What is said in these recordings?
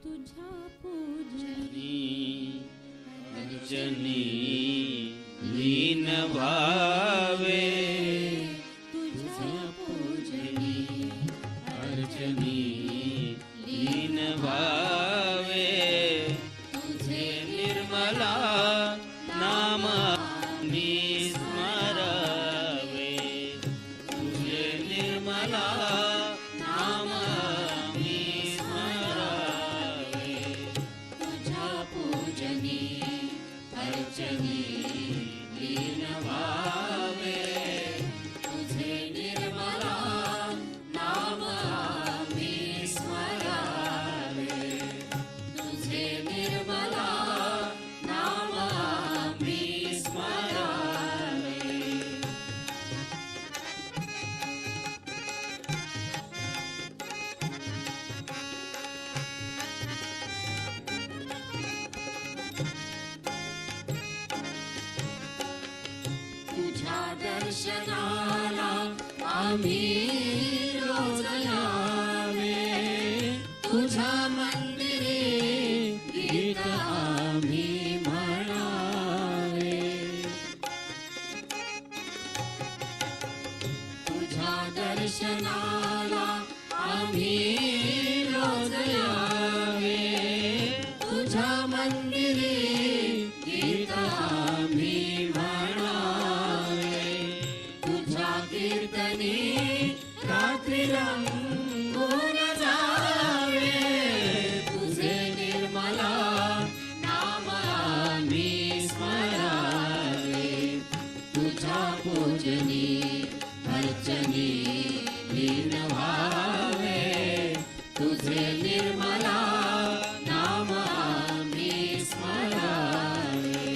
तुझ्या पूजनी अर्चनी लीन भावे तुझ्या पूजनी अर्चनी लीन भावे तुझे निर्मला नाम मी स्मरावे तुझे निर्मला नाम मी स्मरावे तुझ्या पूजनी अर्चनी लीन भावे तुझे निर्मला नाम मी स्मरावे तुझे निर्मला नाम मी स्मरावे तुझ्या दर्शनाला आम्ही रोज यावे तुझ्या मंदिरी गीत आम्ही म्हणावे तुझ्या दर्शनाला आम्ही रोज यावे तुझ्या मंदिरी गीत आम्ही म्हणावे तुझ्या कीर्तनी रात्री रंगून जावे तुझे निर्मला नाम आम्ही स्मरावे तुझ्या पूजनी अर्चनी लीन व्हावे तुझे निर्मला नाम आम्ही स्मरावे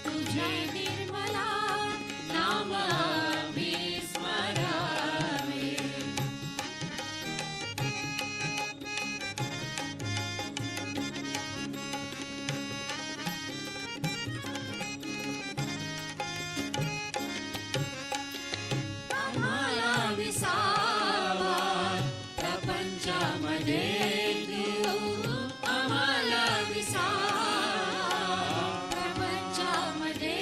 तुझे निर्मला नाम आम्ही स्मरावे आम्हाला विसावा प्रपंचामध्ये तू आम्हाला विसावा प्रपंचामध्ये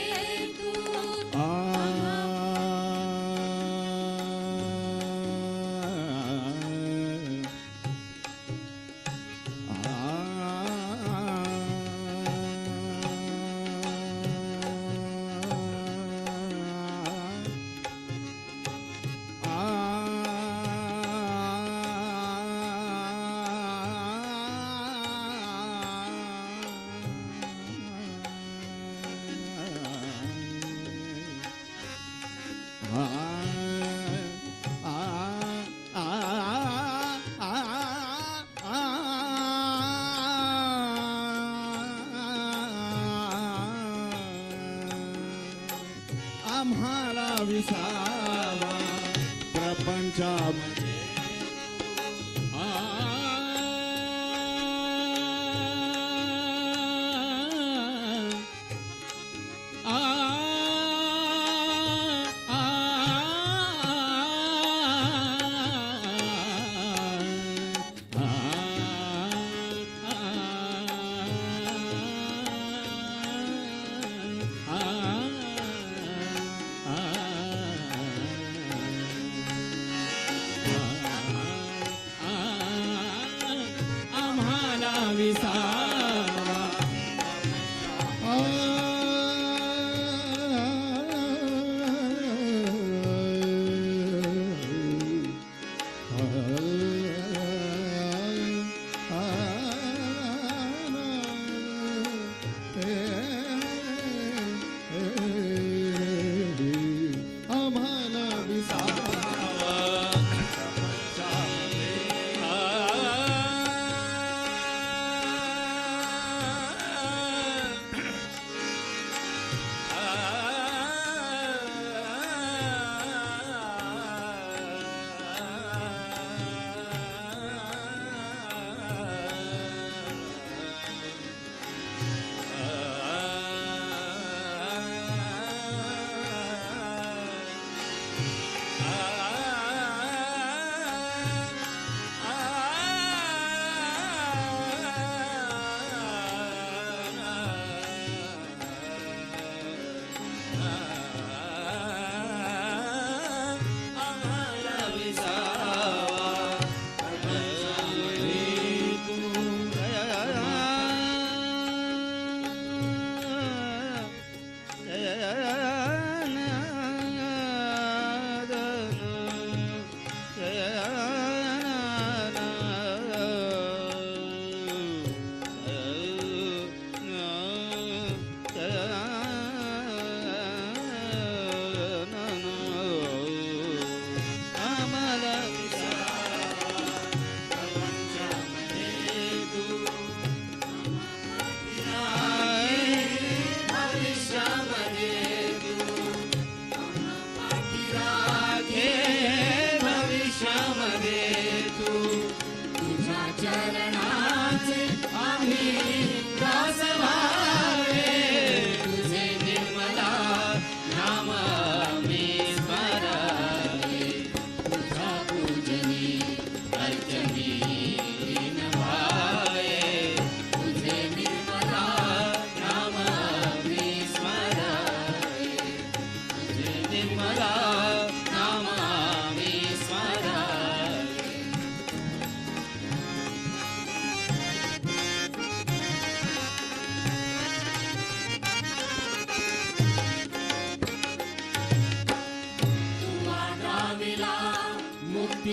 तू आम्हाला विसावा प्रपंचामध्ये आम्हाला विसावा आम्हाला विसावा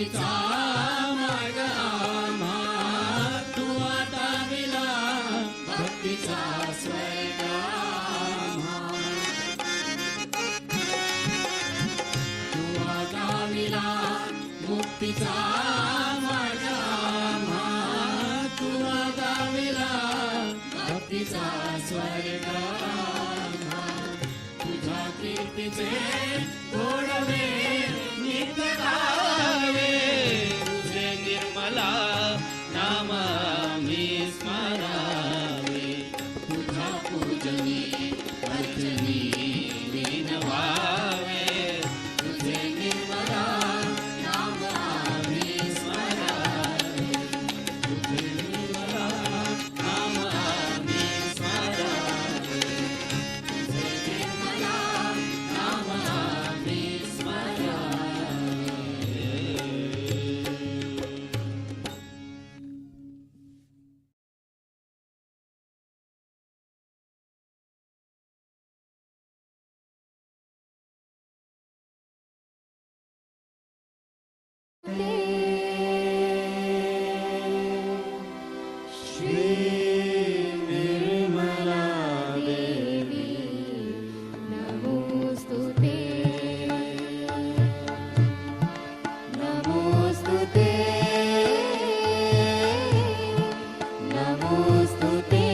भक्तीचा मार्ग आम्हा तू आता दिला, भक्तीचा स्वर्ग आम्हा. तू गाविला मुक्तीचा मार्ग आम्हा, तू गाविला भक्तीचा स्वर्ग आम्हा. तुझ्या कीर्तीचे गोडवे नित्य गावे, तुझे निर्मला नाम आम्ही स्मरावे. तुझ्या पूजनी अर्चनी लीन व्हावे. तुझे निर्मला नाम आम्ही स्मरावे. तुझे निर्मला नाम आम्ही स्मरावे. तुझे निर्मला नाम आम्ही स्मरावे. श्री निर्मला देवी नमोस्तुते नमोस्तुते नमोस्तुते.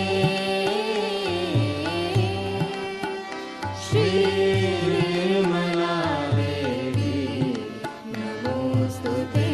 श्री निर्मला देवी नमोस्तुते.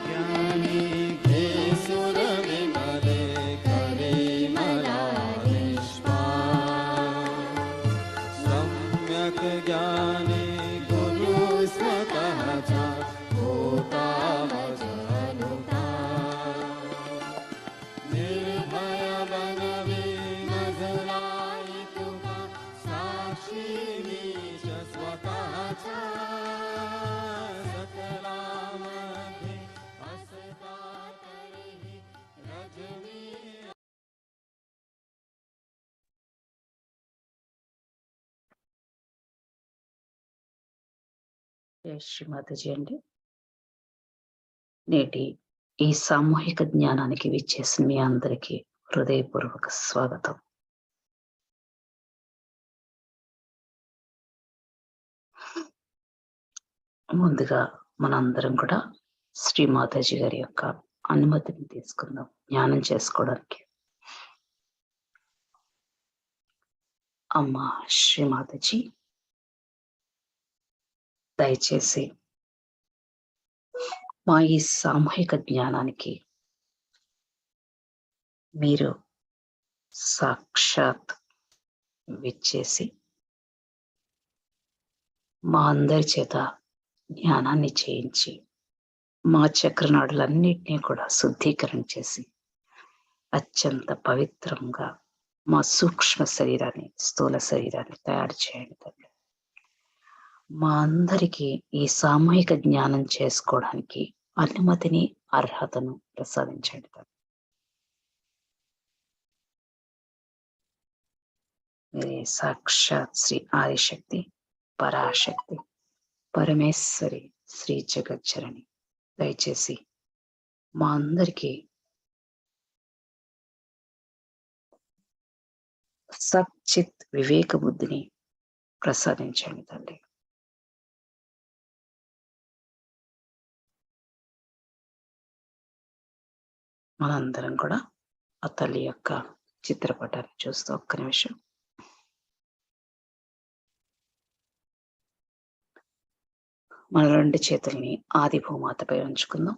ज्ञानी घे सुर विमले, करे मला निष्पाप. सम्यक ज्ञानी गुरु स्वतःचा होता वचनुता. निर्भय बनवी नजराई तुका, साक्षी मीच स्वतःच्या. सकलामध्ये असता तरीही रजनी. జై శ్రీమాతజీ అండి. నేటి ఈ సామూహిక జ్ఞానానికి విచ్చేసిన మీ అందరికీ హృదయపూర్వక స్వాగతం. ముందుగా మనందరం కూడా శ్రీమాతాజీ గారి యొక్క అనుమతిని తీసుకుందాం జ్ఞానం చేసుకోవడానికి. అమ్మ శ్రీమాతాజీ, దయచేసి మా ఈ సామూహిక జ్ఞానానికి మీరు సాక్షాత్ విచ్చేసి మా అందరి చేత జ్ఞానాన్ని చేయించి మా చక్రనాడులన్నిటినీ కూడా శుద్ధీకరణ చేసి అత్యంత పవిత్రంగా మా సూక్ష్మ శరీరాన్ని, స్థూల శరీరాన్ని తయారు చేయండి తండ్రి. మా అందరికీ ఈ సామూహిక జ్ఞానం చేసుకోవడానికి అనుమతిని, అర్హతను ప్రసాదించండి తండ్రి. మీరే సాక్షాత్ శ్రీ ఆదిశక్తి, పరాశక్తి, పరమేశ్వరి, శ్రీ జగజ్జనని. దయచేసి మా అందరికీ సచ్చిత్ వివేక బుద్ధిని ప్రసాదించండి తండ్రి. మనందరం కూడా ఆ తల్లి యొక్క చిత్రపటాన్ని చూస్తూ ఒక్క నిమిషం. మన రెండు చేతుల్ని ఆది భూమాతపై ఉంచుకుందాం.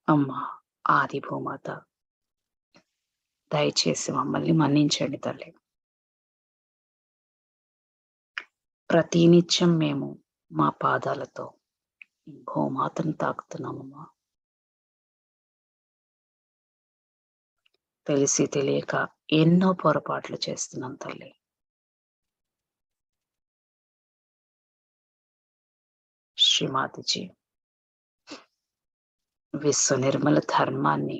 అమ్మ ఆది భూమాత, దయచేసి మమ్మల్ని మన్నించండి తల్లి. ప్రతినిత్యం మేము మా పాదాలతో భూమాతను తాకుతున్నామమ్మా. తెలిసి తెలియక ఎన్నో పొరపాట్లు చేస్తున్నాం తల్లి. శ్రీమాతజీ, విశ్వ నిర్మల ధర్మాన్ని,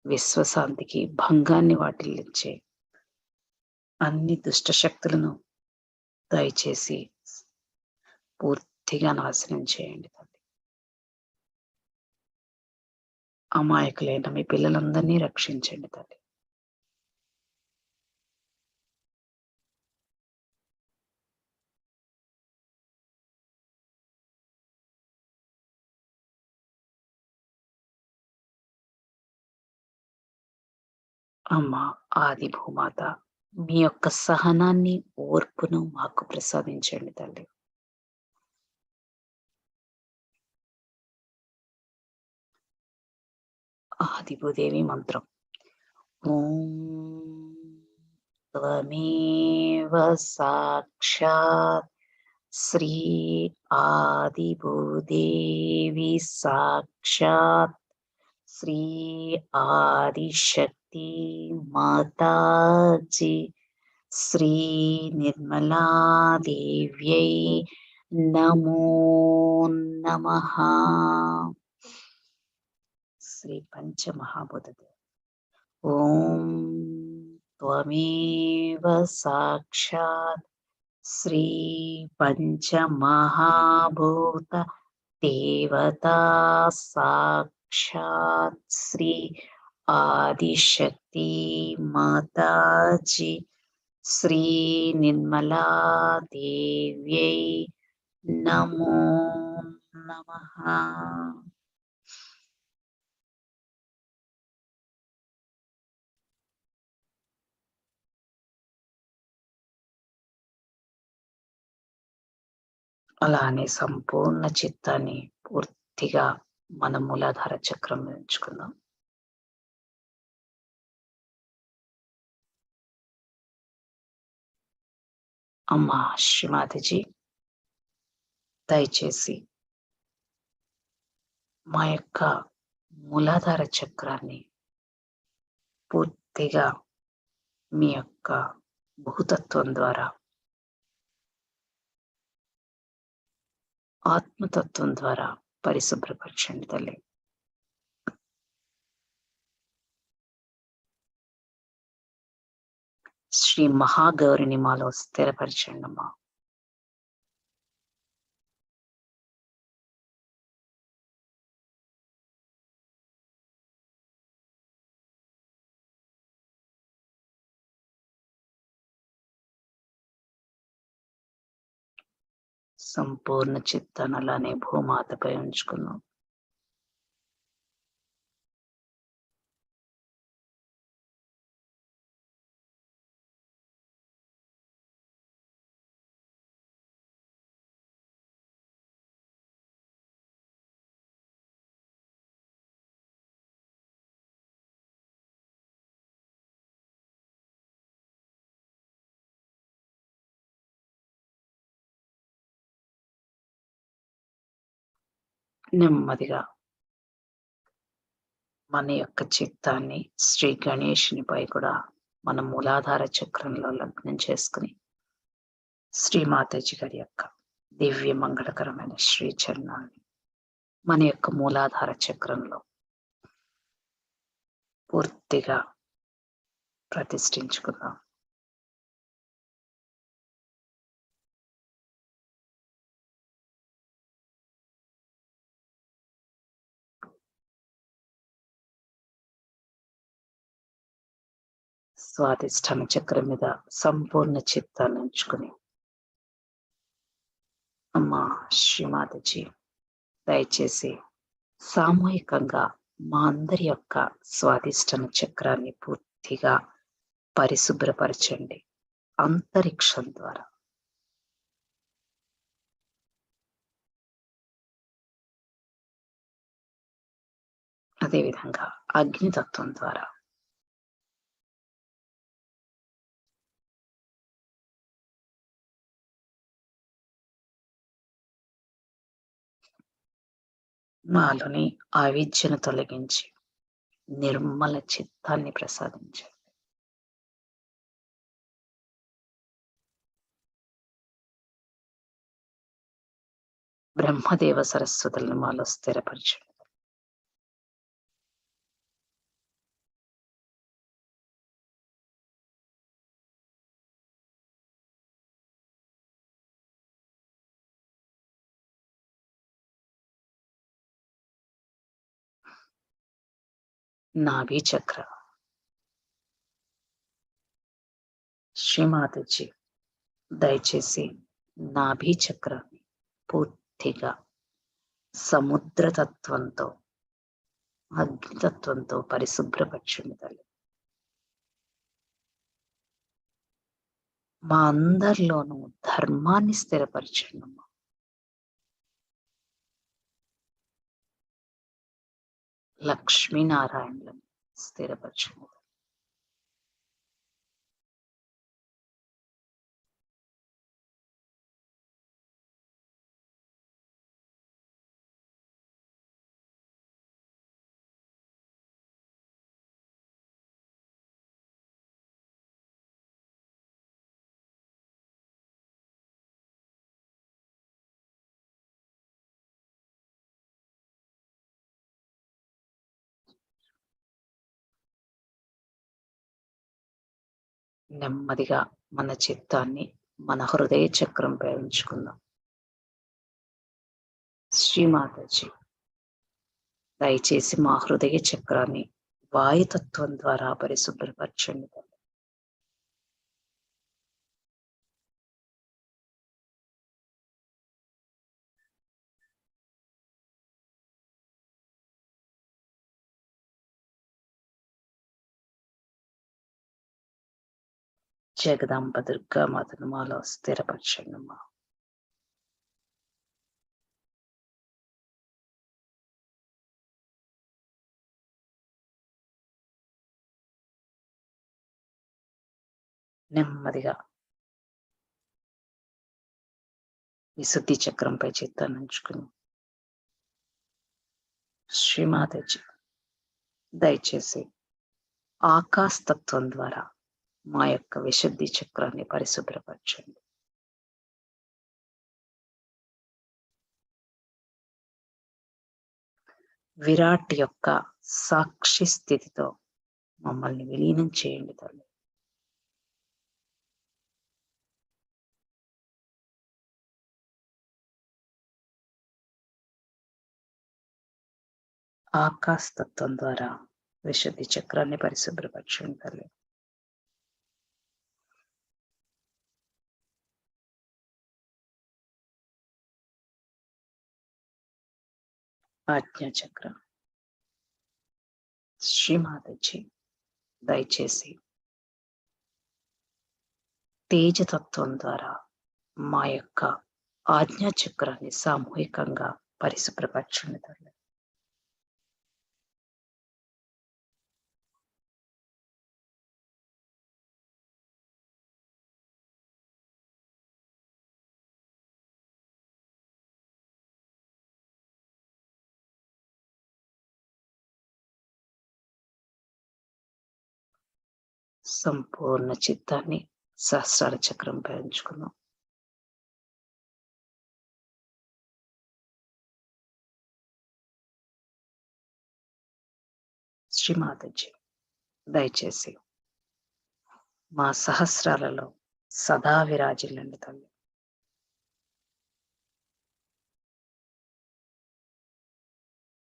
విశ్వశాంతికి భంగాన్ని వాటిల్లించే అన్ని దుష్టశక్తులను దయచేసి పూర్తిగా నాశనం చేయండి తల్లి. అమాయకులైన మీ పిల్లలందరినీ రక్షించండి తల్లి. అమ్మా ఆది భూమాత, మీ యొక్క సహనాన్ని, ఓర్పును మాకు ప్రసాదించండి తల్లి. ఆది భూదేవి మంత్రం. ఓం త్వమేవ సాక్షాత్ శ్రీ ఆదిభూదేవి సాక్షాత్ శ్రీ ఆదిశక్తి మాతాజీ శ్రీ నిర్మలాదేవ్యై నమో నమః. శ్రీ పంచమహాభూతదేవ. ఓం త్వమేవ సాక్షాత్ శ్రీ పంచమహాభూత దేవతా సాక్షాత్ శ్రీ ఆదిశక్తి మాతాజీ శ్రీ నిర్మలాదేవ్యై నమో నమః. అలానే సంపూర్ణ చిత్తాన్ని పూర్తిగా మన మూలాధార చక్రం ఉంచుకుందాం. అమ్మా శ్రీమాతజీ, దయచేసి మా యొక్క మూలాధార చక్రాన్ని పూర్తిగా మీ యొక్క భూతత్వం ద్వారా, ఆత్మతత్వం ద్వారా పరిశుభ్రపరచండి తల్లి. శ్రీ మహాగౌరిని మాలో స్థిరపరచండి అమ్మా. సంపూర్ణ చిత్తాన్ని అలానే భూమాతపై ఉంచుకుందాం. నెమ్మదిగా మన యొక్క చిత్తాన్ని శ్రీ గణేషునిపై కూడా మన మూలాధార చక్రంలో లగ్నం చేసుకుని శ్రీమాతాజీ గారి యొక్క దివ్య మంగళకరమైన శ్రీ చరణాన్ని మన యొక్క మూలాధార చక్రంలో పూర్తిగా ప్రతిష్ఠించుకుందాం. స్వాధిష్టాన చక్రం మీద సంపూర్ణ చిత్తాన్ని ఉంచుకుని అమ్మా శ్రీమాతజీ, దయచేసి సామూహికంగా మా అందరి యొక్క స్వాధిష్టాన చక్రాన్ని పూర్తిగా పరిశుభ్రపరచండి అంతరిక్షం ద్వారా. అదేవిధంగా అగ్నితత్వం ద్వారా, మాలోని అవిద్యను తొలగించి నిర్మల చిత్తాన్ని ప్రసాదించండి. బ్రహ్మదేవ సరస్వతులను మాలో స్థిరపరచండి. నాభి చక్ర శ్రీమాతజీ దయచేసి నాభి చక్రాన్ని పూర్తిగా సముద్రతత్వంతో అగ్నితత్వంతో పరిశుభ్రపరచండి తల్లి. మా అందరిలోనూ ధర్మాన్ని స్థిరపరచండి అమ్మా. లక్ష్మీనారాయణులను స్థిరపరచండి. నెమ్మదిగా మన చిత్తాన్ని మన హృదయ చక్రంపై ఉంచుకుందాం. శ్రీమాతాజీ దయచేసి మా హృదయ చక్రాన్ని వాయుతత్వం ద్వారా పరిశుభ్రపరచండి. జగదాంబ దుర్గామాతను మాలో స్థిరపరచండి అమ్మా. నెమ్మదిగా విశుద్ధి చక్రంపై చిత్తాన్ని ఉంచుకుని శ్రీమాతాజీ దయచేసి ఆకాశతత్వం ద్వారా మా యొక్క విశుద్ధి చక్రాన్ని పరిశుభ్రపరచండి. విరాట్ యొక్క సాక్షి స్థితితో మమ్మల్ని విలీనం చేయండి తల్లి. ఆకాశతత్వం ద్వారా విశుద్ధి చక్రాన్ని పరిశుభ్రపరచండి తల్లి. ఆజ్ఞా చక్రం శ్రీమాతాజీ దయచేసి తేజతత్వం ద్వారా మా యొక్క ఆజ్ఞా చక్రాన్ని సామూహికంగా పరిశుభ్రపరచండి తల్లి. సంపూర్ణ చిత్తాన్ని సహస్రార చక్రంపై ఉంచుకుందాం. శ్రీమాతాజీ దయచేసి మా సహస్రాలలో సదా విరాజిల్లండి తల్లి.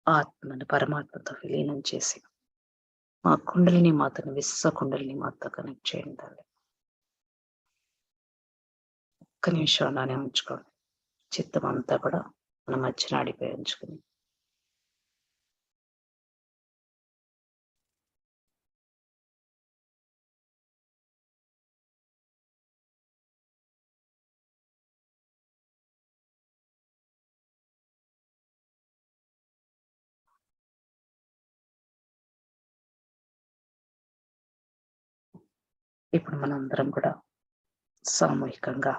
ఆత్మను పరమాత్మతో విలీనం చేసి మా కుండలిని మాతను విశ్వ కుండలిని మాతతో కనెక్ట్ చేయండి తల్లి. ఒక్క నిమిషం అలానే ఉంచుకోండి. చిత్తం అంతా కూడా మన మధ్యన ఆడిపోయి ఉంచుకుని ఇప్పుడు మనందరం కూడా సామూహికంగా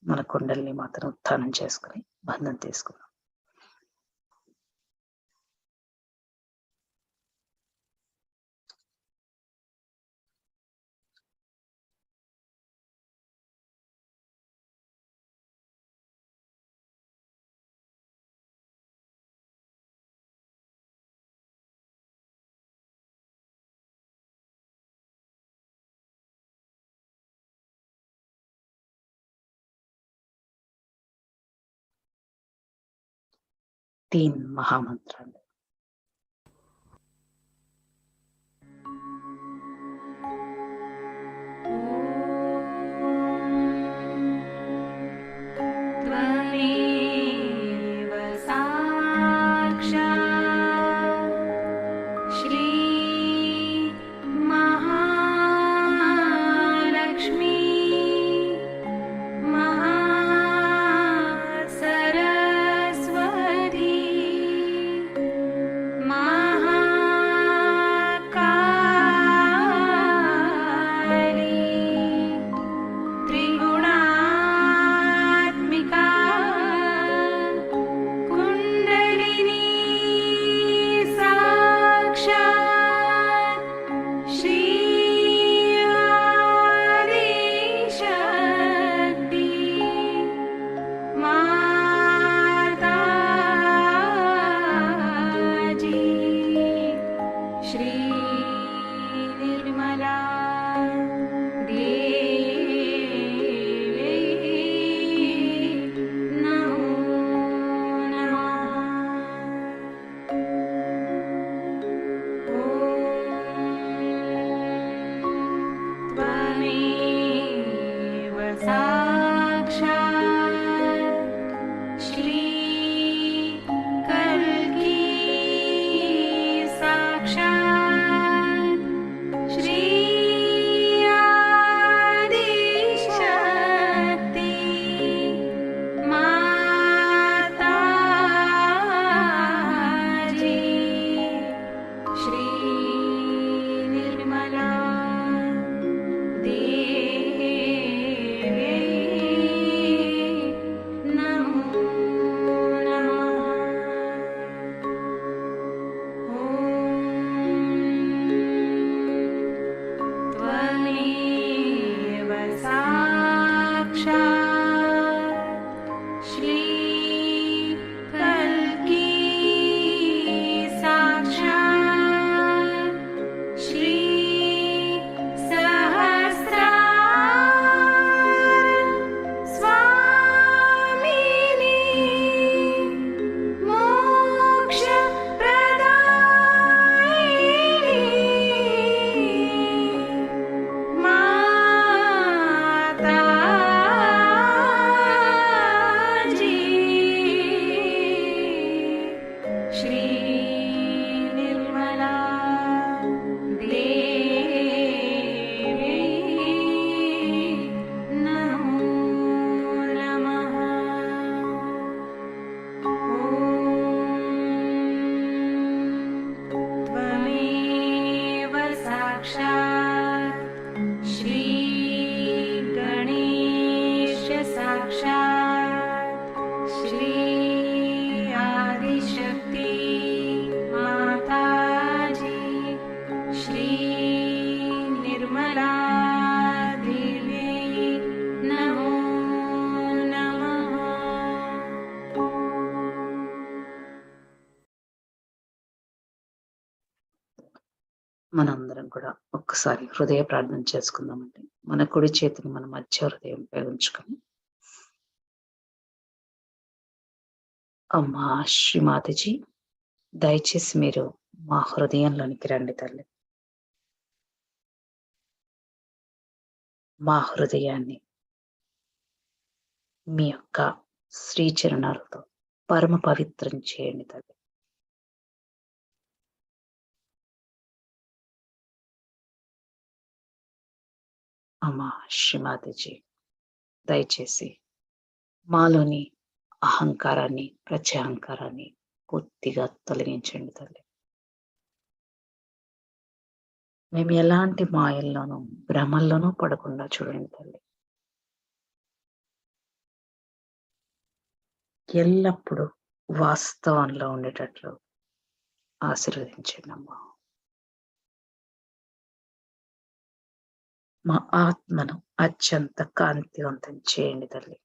మన కుండలిని మాత్రం ఉత్థానం చేసుకుని బంధం తీసుకుందాం. 3 మహామంత్రాలు. त्वमेव साक्षात् श्री महालक्ष्मी महासरस्वती महाकाली त्रिगुणात्मिका कुण्डलिनी साक्षात् श्री आदिशक्ति माताजी श्री निर्मला देवी नमो नमः। त्वमेव साक्षात् श्री कल्की साक्षात् श्री आदिशक्ति माताजी श्री निर्मला देवी नमो नमः। त्वमेव साक्षात् श्री कल्की साक्षात् श्री सहस्रार स्वामिनी मोक्षप्रदायिनी माताजी श्री निर्मला देवी नमो नमः। त्वमेव साक्षात् श्री गणेश साक्षात् श्री आदिशक्ति माताजी श्री निर्मला देवी नमो नमः। మనందరం కూడా ఒక్కసారి హృదయ ప్రార్థన చేసుకుందామండి. మన కుడి చేతిని మన మధ్య హృదయంపై ఉంచుకొని, అమ్మా శ్రీమాతజీ, దయచేసి మీరు మా హృదయంలోనికి రండి తల్లి. మా హృదయాన్ని మీ యొక్క శ్రీచరణాలతో పరమ పవిత్రం చేయండి తల్లి. అమ్మా శ్రీమాతజీ, దయచేసి మాలోని అహంకారాన్ని, ప్రత్యహంకారాన్ని పూర్తిగా తొలగించండి తల్లి. మేము ఎలాంటి మాయల్లోనూ భ్రమల్లోనూ పడకుండా చూడండి తల్లి. ఎల్లప్పుడూ వాస్తవంలో ఉండేటట్లు ఆశీర్వదించండి అమ్మా. మా ఆత్మను అత్యంత కాంతివంతం చేయండి తల్లి.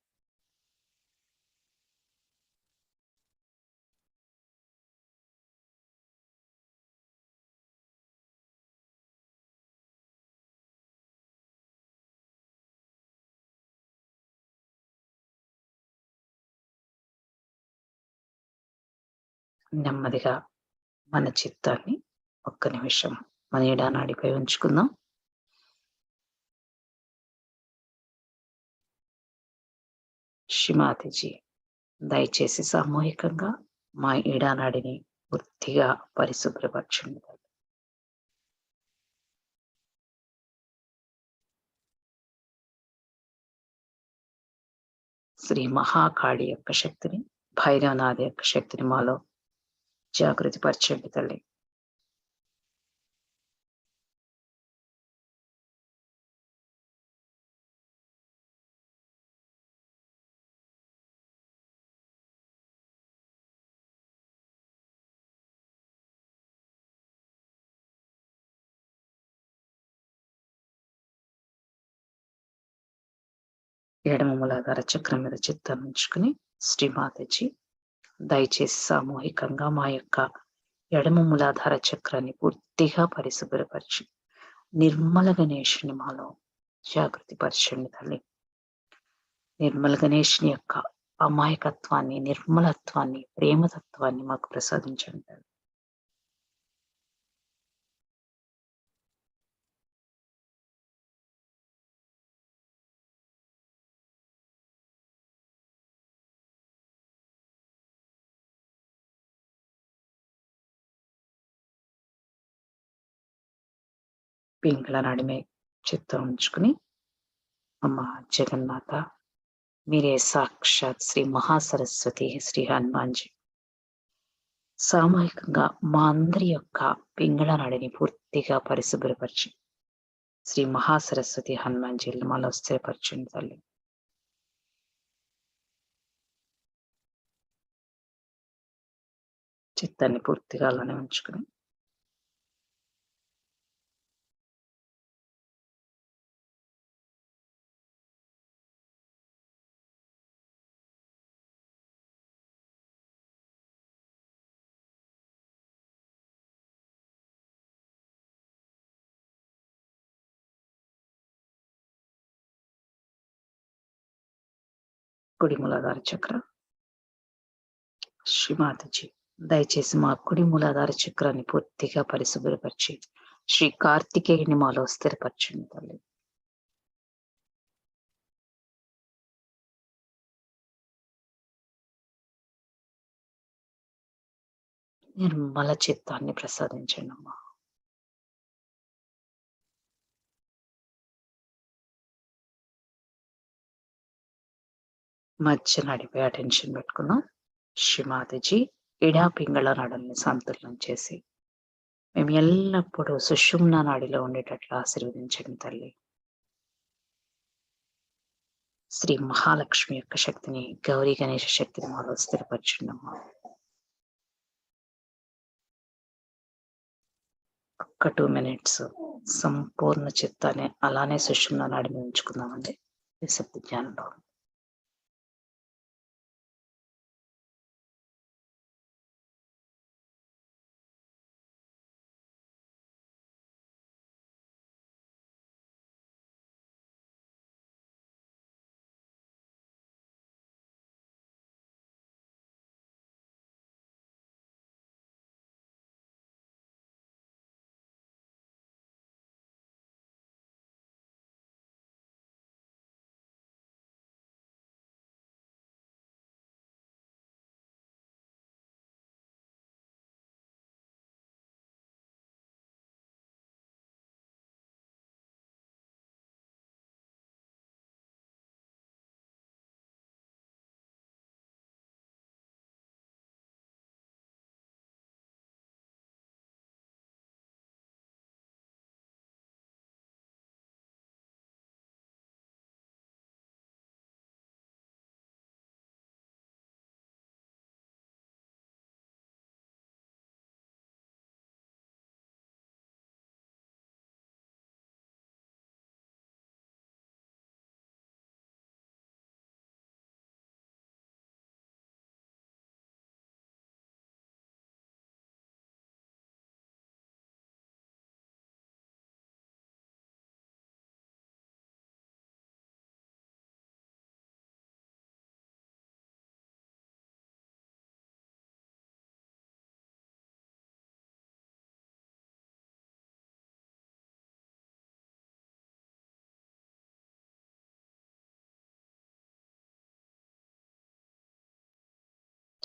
నెమ్మదిగా మన చిత్తాన్ని ఒక్క నిమిషం మన ఎడానాడిపై ఉంచుకుందాం. శ్రీమాతిజీ, దయచేసి సామూహికంగా మా ఈడానాడిని పూర్తిగా పరిశుభ్రపరచండి. శ్రీ మహాకాళి యొక్క శక్తిని, భైరవనాథ్ యొక్క శక్తిని మాలో జాగృతి పరచండి తల్లి. ఎడమ మూలాధార చక్రం మీద చిత్తాన్ని ఉంచుకుని శ్రీమాతజీ, దయచేసి సామూహికంగా మా యొక్క ఎడమ మూలాధార చక్రాన్ని పూర్తిగా పరిశుభ్రపరిచి నిర్మల గణేషుని మాలో జాగృతి పరచండి తల్లి. నిర్మల గణేషుని యొక్క అమాయకత్వాన్ని, నిర్మలత్వాన్ని, ప్రేమతత్వాన్ని మాకు ప్రసాదించండి తల్లి. పింగళ నడిమే చిత్తం ఉంచుకుని, అమ్మ జగన్మాత, మీరే సాక్షాత్ శ్రీ మహాసరస్వతి, శ్రీ హనుమాన్జీ, సామూహికంగా మా అందరి యొక్క పింగళ నాడిని పూర్తిగా పరిశుభ్రపరిచి శ్రీ మహాసరస్వతి హనుమాన్జీలు మాలో స్థిరపరచండి తల్లి. చిత్తాన్ని పూర్తిగా అలానే ఉంచుకుని కుడి మూలాధార చక్రం, శ్రీమాతజీ, దయచేసి మా కుడి మూలాధార చక్రాన్ని పూర్తిగా పరిశుభ్రపరిచి శ్రీ కార్తికేయుని మాలో స్థిరపరచండి తల్లి. నిర్మల చిత్తాన్ని ప్రసాదించండి అమ్మా. మధ్య నడిపై అటెన్షన్ పెట్టుకుందాం. శ్రీమాతజీ, ఇడా పింగళ నడుల్ని సంతులనం చేసి మేము ఎల్లప్పుడూ సుషుమ్న నాడిలో ఉండేటట్లు ఆశీర్వదించండి తల్లి. శ్రీ మహాలక్ష్మి యొక్క శక్తిని, గౌరీ గణేష శక్తిని మాలో స్థిరపరచండి అమ్మా. ఒక్క 2 minutes సంపూర్ణ చిత్తాన్ని అలానే సుషుమ్న నాడి మీద ఉంచుకుందామండి. నిశ్శబ్ద జ్ఞానంలో.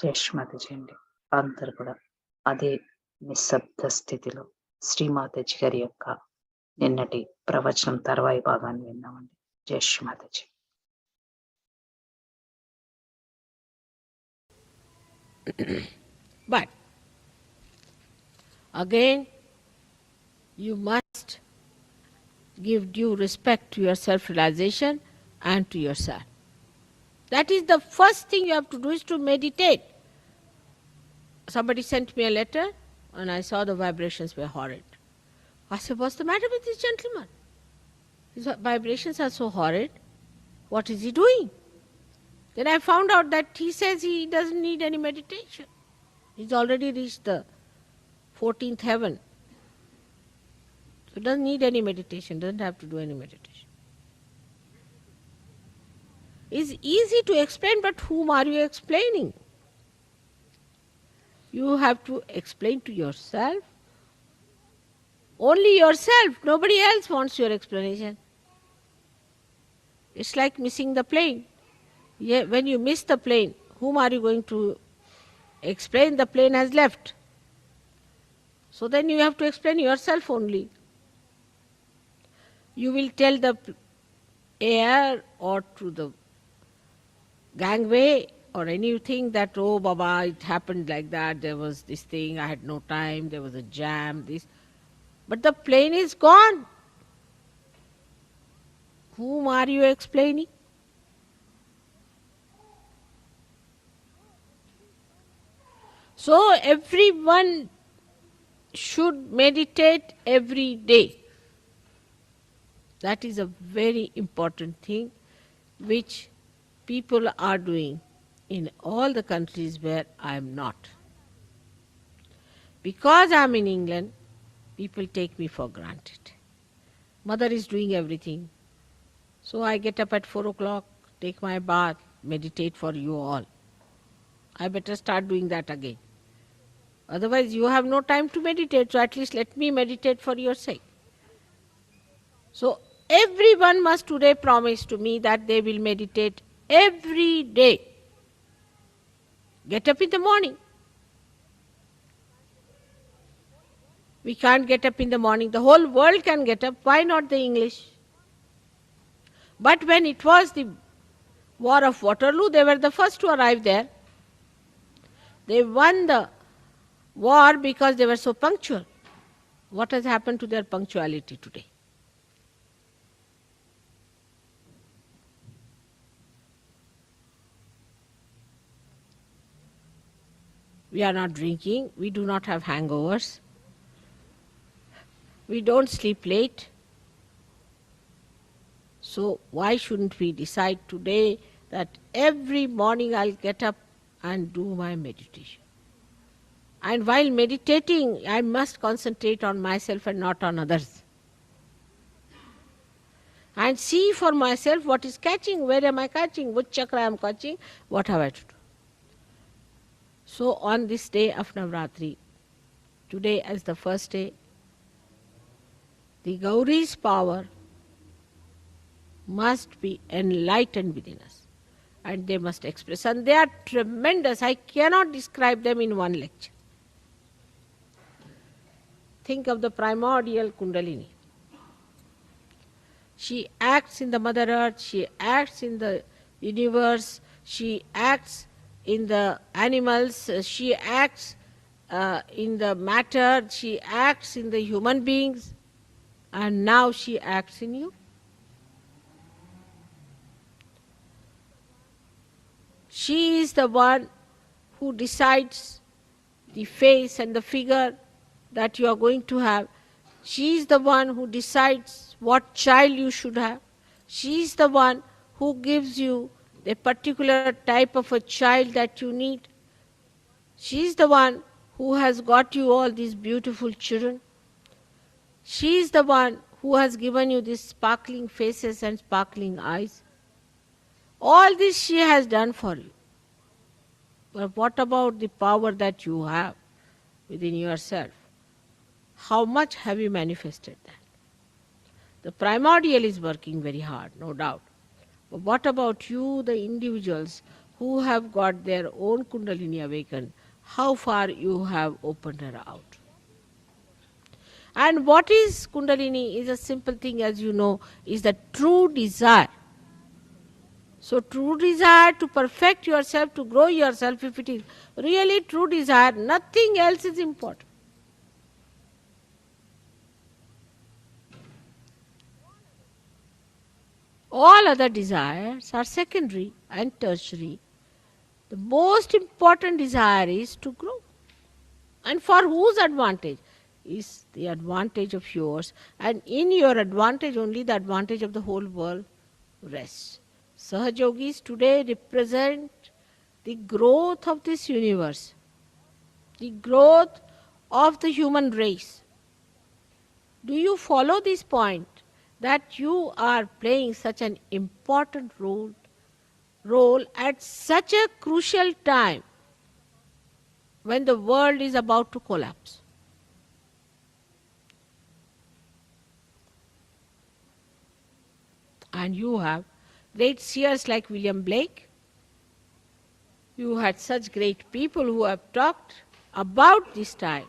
జయశ్మతి అండి. అందరూ కూడా అదే నిశ్శబ్ద స్థితిలో శ్రీమాతాజీ గారి యొక్క నిన్నటి ప్రవచనం తర్వాయి భాగాన్ని విన్నామండి. జయశ్మతి. But again, you must give due respect to your self-realization and to yourself. That is the first thing you have to do, is to meditate. Somebody sent me a letter and I saw the vibrations were horrid. I said, what's the matter with this gentleman? His vibrations are so horrid. What is he doing? Then I found out that he says he doesn't need any meditation. He's already reached the 14th heaven. So doesn't need any meditation, doesn't have to do any meditation. It's easy to explain, but whom are you explaining? You have to explain to yourself. Only yourself. Nobody else wants your explanation. It's like missing the plane. Yeah, when you miss the plane, whom are you going to explain? The plane has left. So then you have to explain yourself only. You will tell the air or to the gangway or anything that, oh Baba, it happened like that, there was this thing, I had no time, there was a jam, this. But the plane is gone. Whom are you explaining? So everyone should meditate every day. That is a very important thing which people are doing in all the countries where I am not. Because I am in England, people take me for granted. Mother is doing everything. So I get up at 4 o'clock, take my bath, meditate for you all. I better start doing that again. Otherwise you have no time to meditate, so at least let me meditate for your sake. So everyone must today promise to me that they will meditate every day. Get up in the morning. We can't get up in the morning. The whole world can get up. Why not the English? But when it was the War of Waterloo, they were the first to arrive there. They won the war because they were so punctual. What has happened to their punctuality today? We are not drinking, we do not have hangovers, we don't sleep late. So why shouldn't we decide today that every morning I'll get up and do my meditation? And while meditating, I must concentrate on myself and not on others. And see for myself what is catching, where am I catching, which chakra I am catching, what have I to do. So on this day of Navratri, today as the first day, the Gauri's power must be enlightened within us. And they must express. And they are tremendous. I cannot describe them in one lecture. Think of the primordial Kundalini. She acts in the Mother Earth, she acts in the universe, she acts in the animals, she acts in the matter, she acts in the human beings, and now she acts in you. She is the one who decides the face and the figure that you are going to have. She is the one who decides what child you should have. She is the one who gives you the particular type of a child that you need. She is the one who has got you all these beautiful children. She is the one who has given you these sparkling faces and sparkling eyes. All this she has done for you. But what about the power that you have within yourself? How much have you manifested that? The primordial is working very hard, no doubt. But what about you, the individuals who who have got their own Kundalini awakened, how far you have opened her out. And what is Kundalini is a simple thing, as you know, is the true desire. So true desire to perfect yourself, to grow yourself, if it is really true desire, nothing else is important. All other desires are secondary and tertiary. The most important desire is to grow. And for whose advantage? Is the advantage of yours, and in your advantage only the advantage of the whole world rests. Sahajogis today represent the growth of this universe, the growth of the human race. Do you follow this point, that you are playing such an important role at such a crucial time when the world is about to collapse? And you have great seers like William Blake. You had such great people who have talked about this time.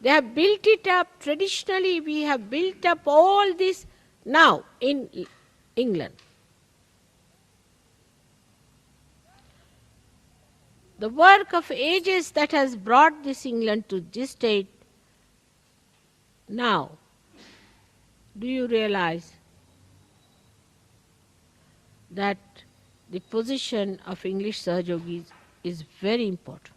They have built it up. Traditionally, we have built up all this now in England. The work of ages that has brought this England to this state now, do you realize that the position of English Sahajogis is very important?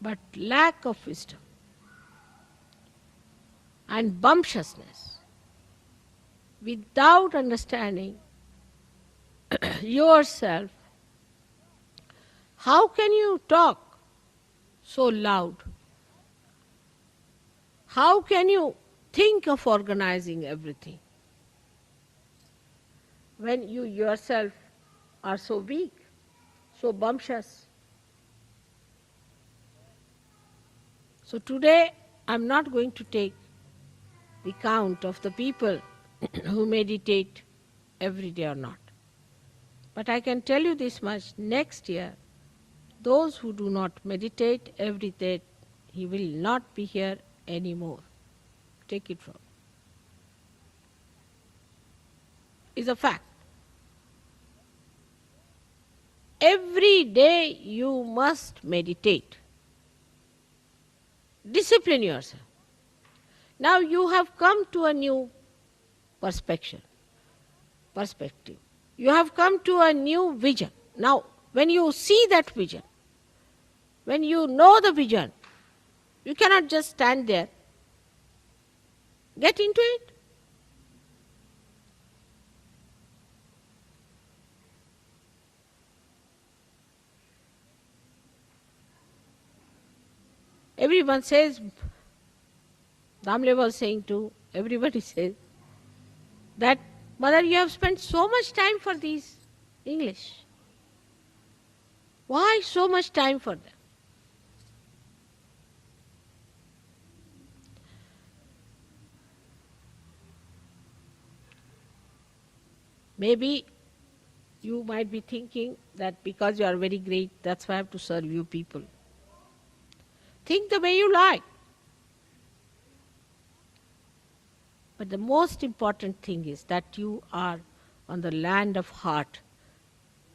But lack of wisdom and bumptiousness, without understanding yourself, how can you talk so loud? How can you think of organizing everything when you yourself are so weak, so bumptious? So today I am not going to take the count of the people who meditate every day or not. But I can tell you this much, next year, those who do not meditate every day, he will not be here anymore. Take it from me. It's a fact. Every day you must meditate. Discipline yourself. Now you have come to a new perspective. You have come to a new vision. Now, when you see that vision, when you know the vision, you cannot just stand there. Get into it. Everyone says, Damle was saying too, everybody says, that Mother, you have spent so much time for these English. Why so much time for them? Maybe you might be thinking that because you are very great, that's why I have to serve you people. Think the way you like. But the most important thing is that you are on the land of heart.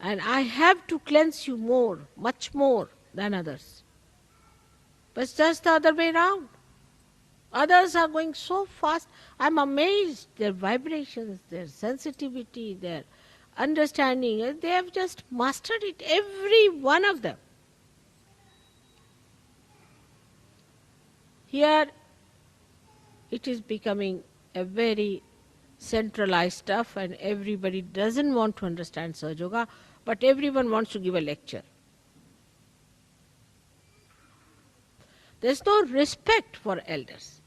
And I have to cleanse you more, much more than others. But it's just the other way around. Others are going so fast. I'm amazed. Their vibrations, their sensitivity, their understanding, they have just mastered it, every one of them. Here it is becoming a very centralized stuff, and everybody doesn't want to understand Sahaja Yoga, but everyone wants to give a lecture. There's no respect for elders.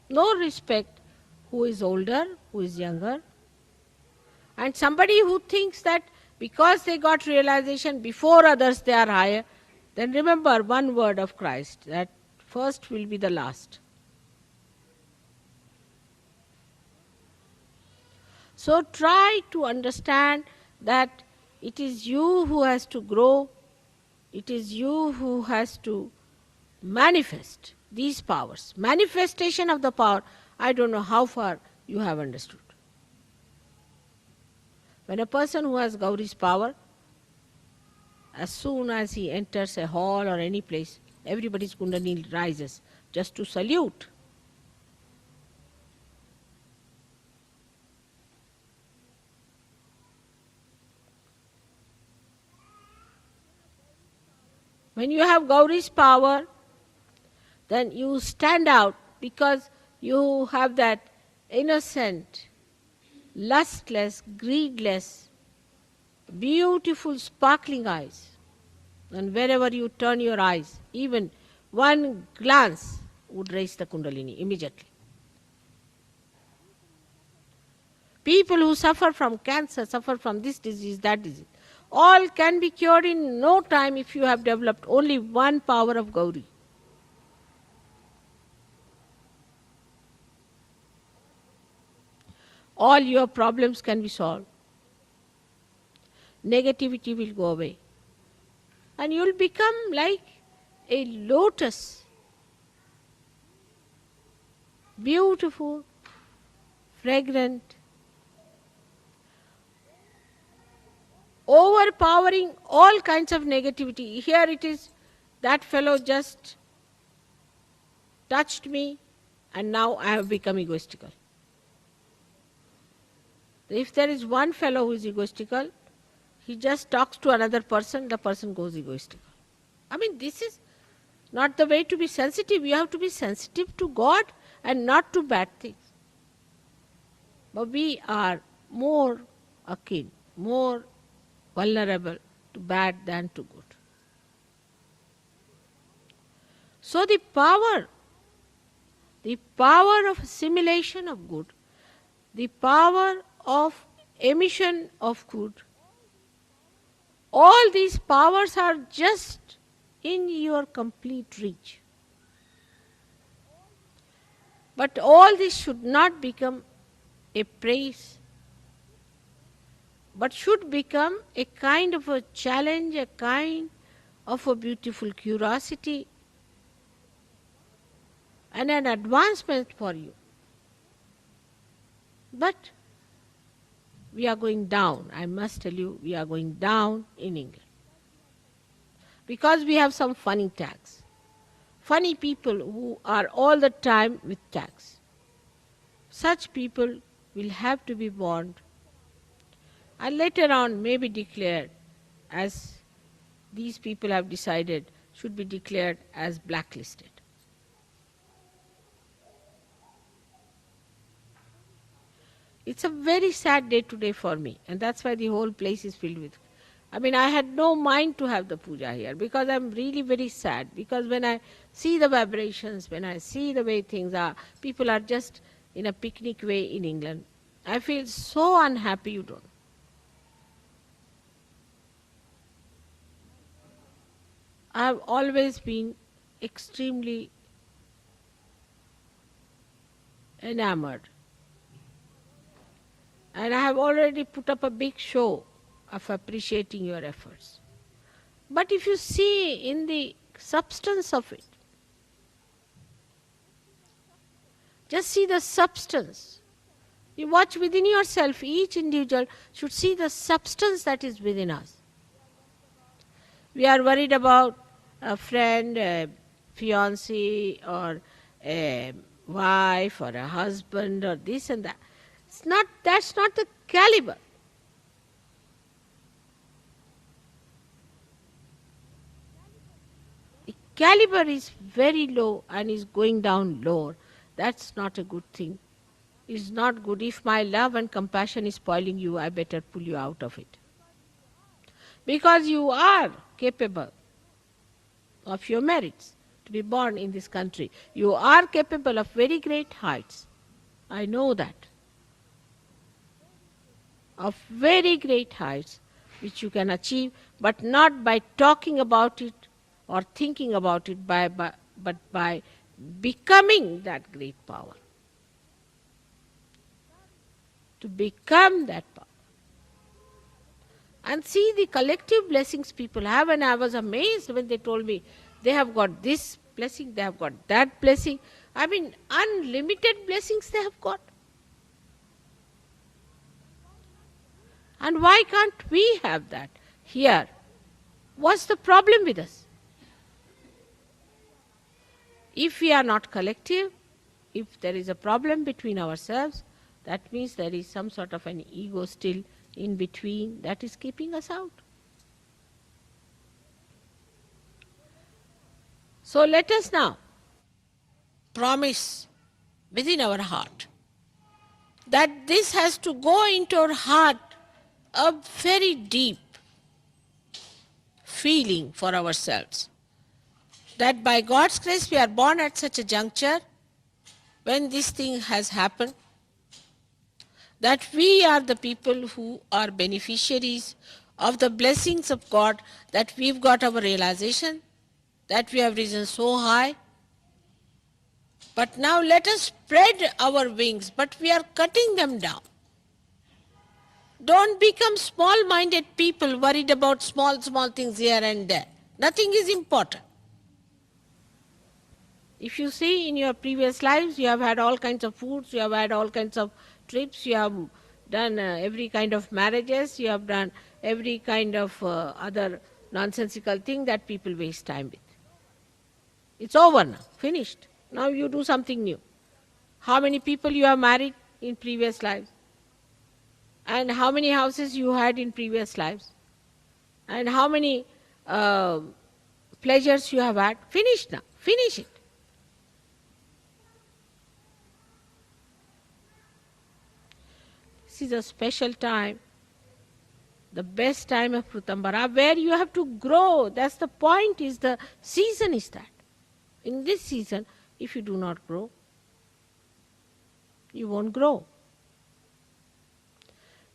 No respect who is older, who is younger. And somebody who thinks that because they got realization before others they are higher, then remember one word of Christ, that first will be the last. So try to understand that it is you who has to grow, it is you who has to manifest these powers. Manifestation of the power, I don't know how far you have understood. When a person who has Gauri's power, as soon as he enters a hall or any place, everybody's Kundalini rises just to salute. When you have Gauri's power, then you stand out because you have that innocent, lustless, greedless, beautiful, sparkling eyes. And wherever you turn your eyes, even one glance would raise the Kundalini immediately. People who suffer from cancer, suffer from this disease, that disease, all can be cured in no time if you have developed only one power of Gauri. All your problems can be solved. Negativity will go away. And you will become like a lotus. Beautiful, fragrant, overpowering all kinds of negativity. Here it is, that fellow just touched me and now I have become egoistical. If there is one fellow who is egoistical, he just talks to another person, the person goes egoistical. I mean, this is not the way to be sensitive. You have to be sensitive to God and not to bad things. But we are more akin, more vulnerable to bad than to good. So the power of assimilation of good, the power of emission of good, all these powers are just in your complete reach. But all this should not become a praise, but should become a kind of a challenge, a kind of a beautiful curiosity and an advancement for you. But we are going down. I must tell you, we are going down in England. Because we have some funny tags. Funny people who are all the time with tags. Such people will have to be warned and later on may be declared, as these people have decided, should be declared as blacklisted. It's a very sad day today for me, and that's why the whole place is filled with. I mean, I had no mind to have the puja here because I'm really very sad. Because when I see the vibrations, when I see the way things are, people are just in a picnic way in England, I feel so unhappy, you don't. I've always been extremely enamored. And I have already put up a big show of appreciating your efforts. But if you see in the substance of it, just see the substance. You watch within yourself, each individual should see the substance that is within us. We are worried about a friend, a fiancé, or a wife, or a husband, or this and that. That's not the caliber. The caliber is very low and is going down lower. That's not a good thing. It's not good. If my love and compassion is spoiling you, I better pull you out of it. Because you are capable of your merits to be born in this country. You are capable of very great heights. I know that. Of very great heights which you can achieve, but not by talking about it or thinking about it, but by becoming that great power. to become that power. And see the collective blessings people have, and I was amazed when they told me they have got this blessing, they have got that blessing. I mean, unlimited blessings they have got. And why can't we have that here? What's the problem with us? If we are not collective, if there is a problem between ourselves, that means there is some sort of an ego still in between that is keeping us out. So let us now promise within our heart that this has to go into our heart, a very deep feeling for ourselves, that by God's grace we are born at such a juncture when this thing has happened, that we are the people who are beneficiaries of the blessings of God, that we've got our realization, that we have risen so high. But now let us spread our wings, but we are cutting them down. Don't become small-minded people worried about small things here and there. Nothing is important. If you see in your previous lives, you have had all kinds of foods, you have had all kinds of trips, you have done every kind of marriages, you have done every kind of other nonsensical thing that people waste time with. It's over now, finished. Now you do something new. How many people you have married in previous lives? And how many houses you had in previous lives? And how many pleasures you have had? Finished now, finish it. This is a special time, the best time of Prutambara, where you have to grow. That's the point, is the season is that. In this season, if you do not grow, you won't grow.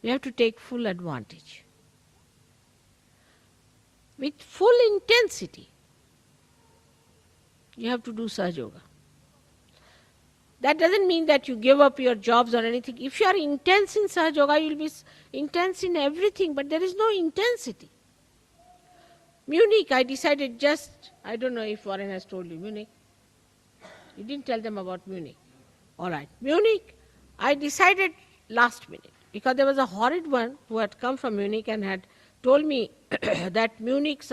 You have to take full advantage. With full intensity, you have to do Sahaja Yoga. That doesn't mean that you give up your jobs or anything. If you are intense in Sahaja Yoga, you will be intense in everything, but there is no intensity. Munich, I decided just, I don't know if Warren has told you, Munich. You didn't tell them about Munich. All right. Munich, I decided last minute, because there was a horrid one who had come from Munich and had told me that Munich's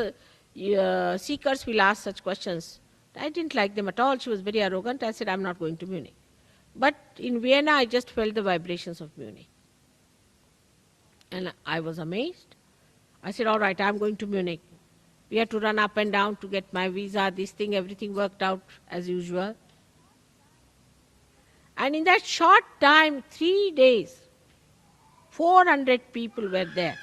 seekers will ask such questions. I didn't like them at all. She was very arrogant. I said, I'm not going to Munich. But in Vienna, I just felt the vibrations of Munich. And I was amazed. I said, all right, I'm going to Munich. We had to run up and down to get my visa, this thing, everything worked out as usual. And in that short time, 3 days, 400 people were there.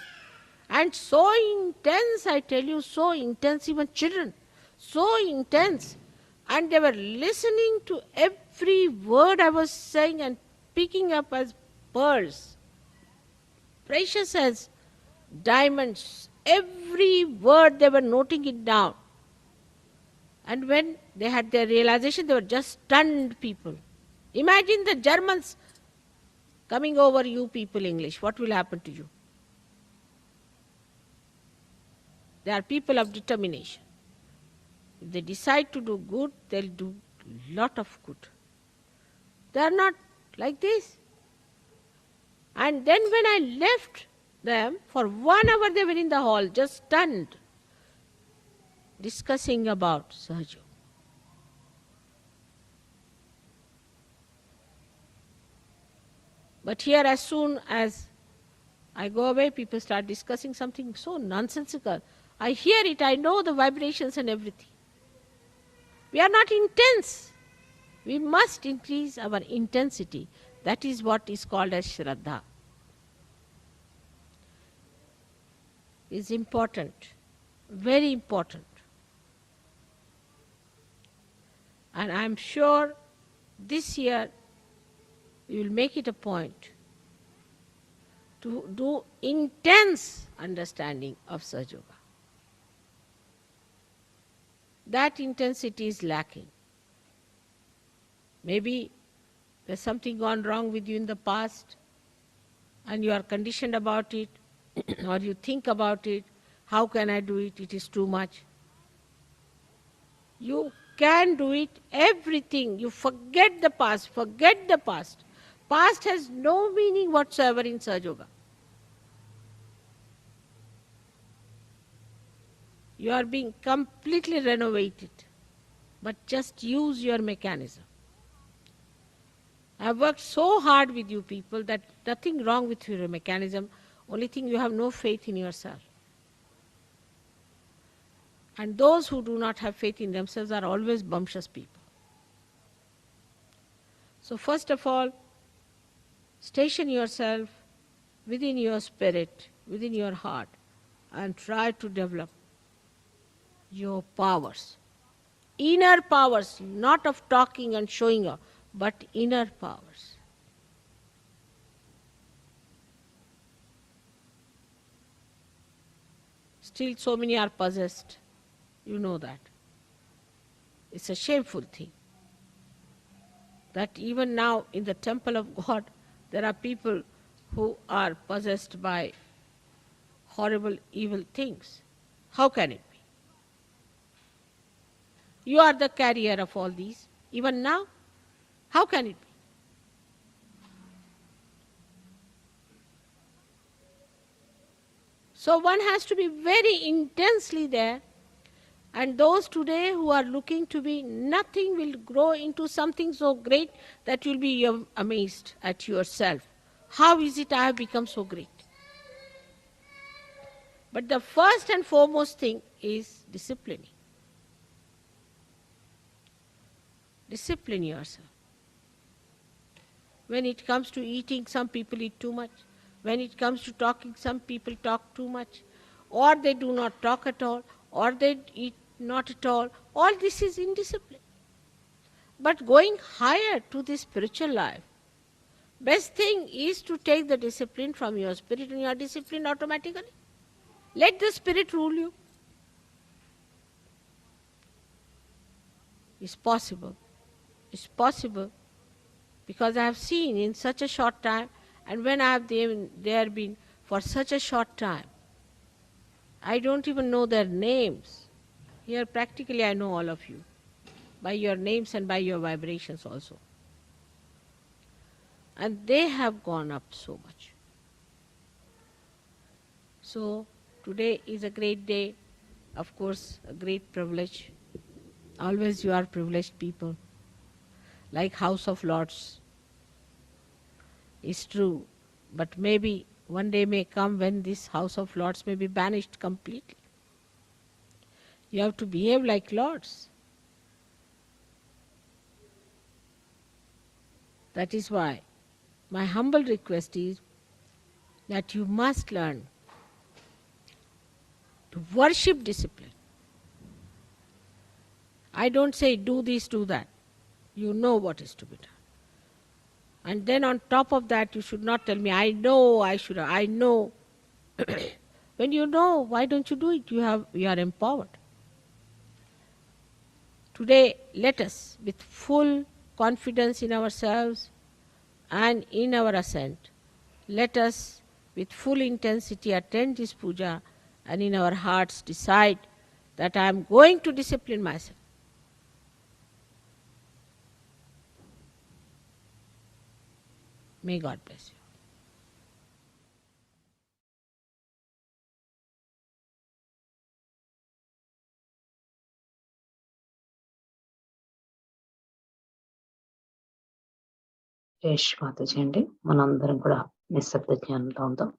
And so intense, I tell you, so intense, even children, so intense. And they were listening to every word I was saying and picking up as pearls, precious as diamonds. Every word they were noting it down. And when they had their realization, they were just stunned people. Imagine the Germans coming over you people English. What will happen to you? They are people of determination. If they decide to do good, they'll do a lot of good. They are not like this. And then when I left them, for 1 hour they were in the hall, just stunned, discussing about Sahaja. But here, as soon as I go away, people start discussing something so nonsensical. I hear it, I know the vibrations and everything. We are not intense. We must increase our intensity. That is what is called as Shraddha. It's important, very important. And I'm sure this year you will make it a point to do intense understanding of Sahaja Yoga. That intensity is lacking. Maybe there's something gone wrong with you in the past. and you are conditioned about it, or you think about it, how can I do it? It is too much. You can do it, everything. You forget the past, forget the past. Past has no meaning whatsoever in Sahaja Yoga. You are being completely renovated, but just use your mechanism. I have worked so hard with you people that nothing wrong with your mechanism, only thing you have no faith in yourself. And those who do not have faith in themselves are always bumptious people. So first of all, station yourself within your spirit, within your heart, and try to develop your powers. Inner powers, not of talking and showing off, but inner powers. Still so many are possessed. You know that. It's a shameful thing. That even now in the temple of God, there are people who are possessed by horrible, evil things. How can it be? You are the carrier of all these. Even now, how can it be? So one has to be very intensely there, and those today who are looking to be nothing will grow into something so great that you'll be amazed at yourself. How is it I have become so great? But the first and foremost thing is disciplining. Discipline yourself. When it comes to eating, some people eat too much. When it comes to talking, some people talk too much. Or they do not talk at all, or they eat not at all. All this is indiscipline. But going higher to the spiritual life, best thing is to take the discipline from your spirit, and you are disciplined automatically. Let the spirit rule you. It's possible. It's possible. Because I have seen in such a short time, and when I have there been for such a short time, I don't even know their names. Here practically I know all of you, by your names and by your vibrations also. And they have gone up so much. So today is a great day, of course a great privilege. Always you are privileged people, like House of Lords. It's true, but maybe one day may come when this House of Lords may be banished completely. You have to behave like lords. That is why my humble request is that you must learn to worship discipline. I don't say do this, do that. You know what is to be done. And then on top of that, you should not tell me, I know, I know. When you know, why don't you do it? You are empowered. Today, let us, with full confidence in ourselves and in our ascent, let us, with full intensity, attend this puja and in our hearts decide that I am going to discipline myself. May God bless you. Yash Mataji అండి. మనందరం కూడా నిశ్శబ్ద జ్ఞానంలో ఉందాం.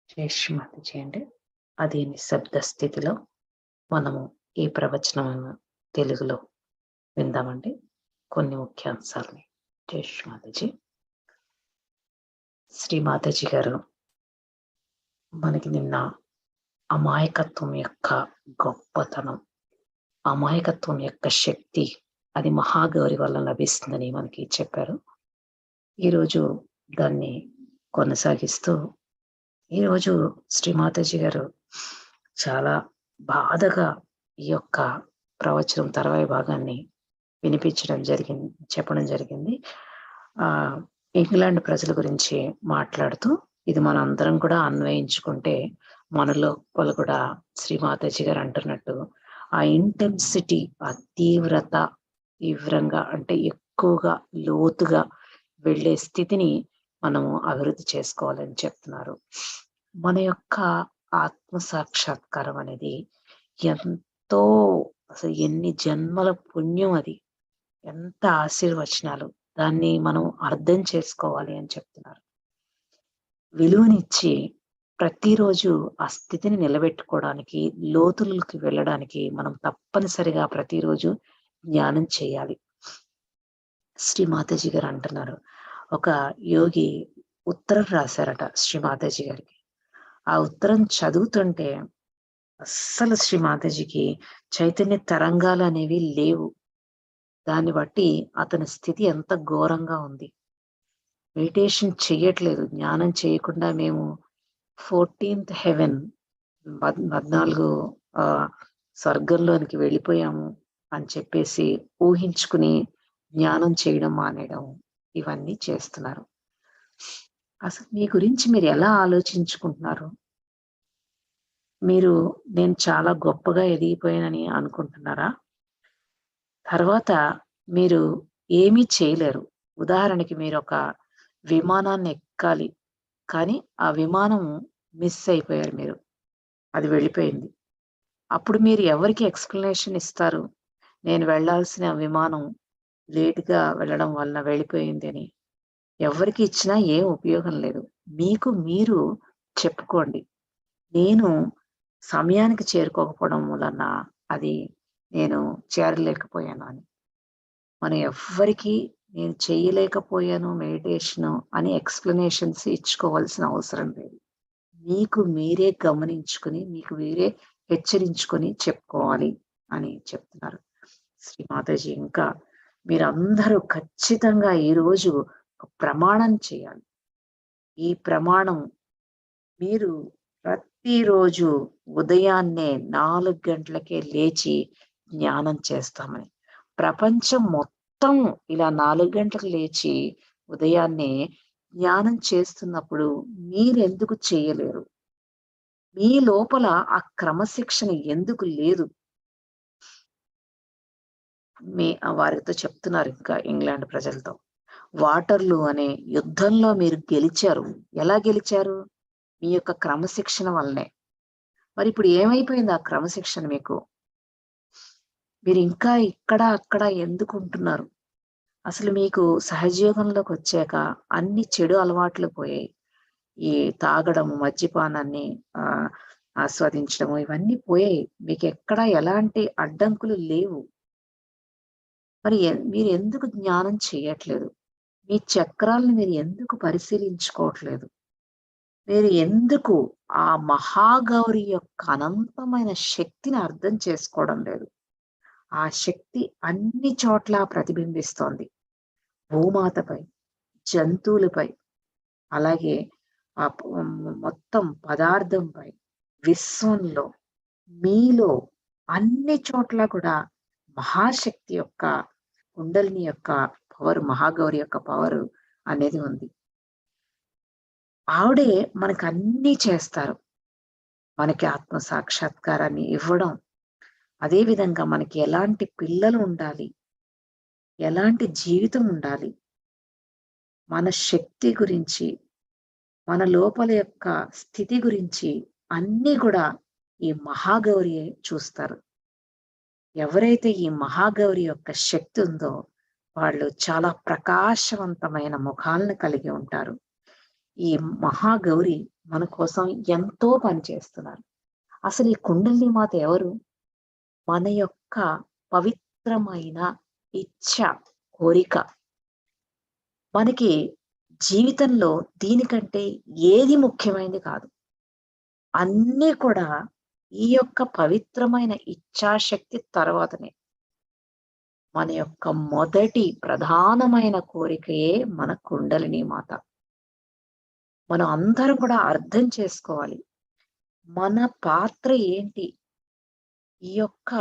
శ్రీమతి చేయండి. అది నిశ్శబ్ద స్థితిలో మనము ఈ ప్రవచనం తెలుగులో విందామండి. కొన్ని ముఖ్యాంశాలని. శ్రీమాతజీ. శ్రీమాతజీ గారు మనకి నిన్న అమాయకత్వం యొక్క గొప్పతనం, అమాయకత్వం యొక్క శక్తి అది మహాగౌరి వల్ల లభిస్తుందని మనకి చెప్పారు. ఈరోజు దాన్ని కొనసాగిస్తూ ఈరోజు శ్రీమాతాజీ గారు చాలా బాధగా ఈ యొక్క ప్రవచనం తర్వాయి భాగాన్ని చెప్పడం జరిగింది. ఇంగ్లాండ్ ప్రజల గురించి మాట్లాడుతూ ఇది మన అందరం కూడా అన్వయించుకుంటే మనలో కూడా శ్రీమాతాజీ గారు అంటున్నట్టు ఆ ఇంటెన్సిటీ, ఆ తీవ్రంగా అంటే ఎక్కువగా లోతుగా వెళ్ళే స్థితిని మనము అభివృద్ధి చేసుకోవాలని చెప్తున్నారు. మన యొక్క ఆత్మ సాక్షాత్కారం అనేది ఎంతో, అసలు ఎన్ని జన్మల పుణ్యం, అది ఎంత ఆశీర్వచనాలు, దాన్ని మనం అర్థం చేసుకోవాలి అని చెప్తున్నారు. విలువనిచ్చి ప్రతిరోజు ఆ స్థితిని నిలబెట్టుకోవడానికి, లోతులకి వెళ్ళడానికి మనం తప్పనిసరిగా ప్రతిరోజు ధ్యానం చేయాలి. శ్రీమాతాజీ గారు అంటున్నారు, ఒక యోగి ఉత్తరం రాశారట శ్రీమాతాజీ గారికి. ఆ ఉత్తరం చదువుతుంటే అస్సలు శ్రీమాతాజీకి చైతన్య తరంగాలు అనేవి లేవు. దాన్ని బట్టి అతని స్థితి ఎంత ఘోరంగా ఉంది. మెడిటేషన్ చెయ్యట్లేదు, జ్ఞానం చేయకుండా మేము 14th హెవెన్ 14 స్వర్గంలోనికి వెళ్ళిపోయాము అని చెప్పేసి ఊహించుకుని జ్ఞానం చేయడం మానేయడం, ఇవన్నీ చేస్తున్నారు. అసలు మీ గురించి మీరు ఎలా ఆలోచించుకుంటున్నారు? మీరు నేను చాలా గొప్పగా ఎదిగిపోయానని అనుకుంటున్నారా? తర్వాత మీరు ఏమీ చేయలేరు. ఉదాహరణకి మీరు ఒక విమానాన్ని ఎక్కాలి, కానీ ఆ విమానం మిస్ అయిపోయారు, మీరు అది వెళ్ళిపోయింది. అప్పుడు మీరు ఎవరికి ఎక్స్ప్లెనేషన్ ఇస్తారు? నేను వెళ్ళాల్సిన విమానం లేట్గా వెళ్ళడం వల్ల వెళ్ళిపోయింది అని. ఎవరికి ఇచ్చినా ఏం ఉపయోగం లేదు. మీకు మీరు చెప్పుకోండి, నేను సమయానికి చేరుకోకపోవడం వలన అది నేను చేరలేకపోయాను అని. మనం ఎవ్వరికి నేను చేయలేకపోయాను మెడిటేషన్ అని ఎక్స్ప్లెనేషన్స్ ఇచ్చుకోవాల్సిన అవసరం లేదు. మీకు మీరే గమనించుకుని, మీకు మీరే హెచ్చరించుకొని చెప్పుకోవాలి అని చెప్తున్నారు శ్రీమాతాజీ. ఇంకా మీరందరూ ఖచ్చితంగా ఈరోజు ఒక ప్రమాణం చేయాలి. ఈ ప్రమాణం మీరు ప్రతిరోజు ఉదయాన్నే 4 గంటలకే లేచి ధ్యానం చేస్తామని. ప్రపంచం మొత్తం ఇలా 4 గంటలకు లేచి ఉదయాన్నే ధ్యానం చేస్తున్నప్పుడు మీరెందుకు చేయలేరు? మీ లోపల ఆ క్రమశిక్షణ ఎందుకు లేదు? వారితో చెప్తున్నారు ఇంకా ఇంగ్లాండ్ ప్రజలతో. వాటర్లూ అనే యుద్ధంలో మీరు గెలిచారు. ఎలా గెలిచారు? మీ యొక్క క్రమశిక్షణ వల్లనే. మరి ఇప్పుడు ఏమైపోయింది ఆ క్రమశిక్షణ మీకు? మీరు ఇంకా ఇక్కడ అక్కడ ఎందుకు ఉంటున్నారు? అసలు మీకు సహజయోగంలోకి వచ్చాక అన్ని చెడు అలవాట్లు పోయాయి. ఈ తాగడము, మద్యపానాన్ని ఆస్వాదించడము, ఇవన్నీ పోయాయి. మీకు ఎక్కడ ఎలాంటి అడ్డంకులు లేవు. మరి మీరు ఎందుకు జ్ఞానం చేయట్లేదు? మీ చక్రాలను మీరు ఎందుకు పరిశీలించుకోవట్లేదు? మీరు ఎందుకు ఆ మహాగౌరి యొక్క అనంతమైన శక్తిని అర్థం చేసుకోవడం లేదు? ఆ శక్తి అన్ని చోట్ల ప్రతిబింబిస్తోంది. భూమాతపై, జంతువులపై, అలాగే ఆ మొత్తం పదార్థంపై, విశ్వంలో, మీలో అన్ని చోట్ల కూడా మహాశక్తి యొక్క కుండలిని యొక్క పవర్, మహాగౌరి యొక్క పవర్ అనేది ఉంది. ఆవిడే మనకు అన్నీ చేస్తారు. మనకి ఆత్మ సాక్షాత్కారాన్ని ఇవ్వడం, అదేవిధంగా మనకి ఎలాంటి పిల్లలు ఉండాలి, ఎలాంటి జీవితం ఉండాలి, మన శక్తి గురించి, మన లోపల యొక్క స్థితి గురించి అన్నీ కూడా ఈ మహాగౌరి చూస్తారు. ఎవరైతే ఈ మహాగౌరి యొక్క శక్తి ఉందో వాళ్ళు చాలా ప్రకాశవంతమైన ముఖాలను కలిగి ఉంటారు. ఈ మహాగౌరి మన కోసం ఎంతో పనిచేస్తున్నారు. అసలు ఈ కుండలిని మాత ఎవరు? మన యొక్క పవిత్రమైన ఇచ్ఛ, కోరిక. మనకి జీవితంలో దీనికంటే ఏది ముఖ్యమైనది కాదు. అన్నీ కూడా ఈ యొక్క పవిత్రమైన ఇచ్ఛాశక్తి తర్వాతనే. మన యొక్క మొదటి ప్రధానమైన కోరికయే మన కుండలిని మాత. మనం అందరం కూడా అర్థం చేసుకోవాలి మన పాత్ర ఏంటి ఈ యొక్క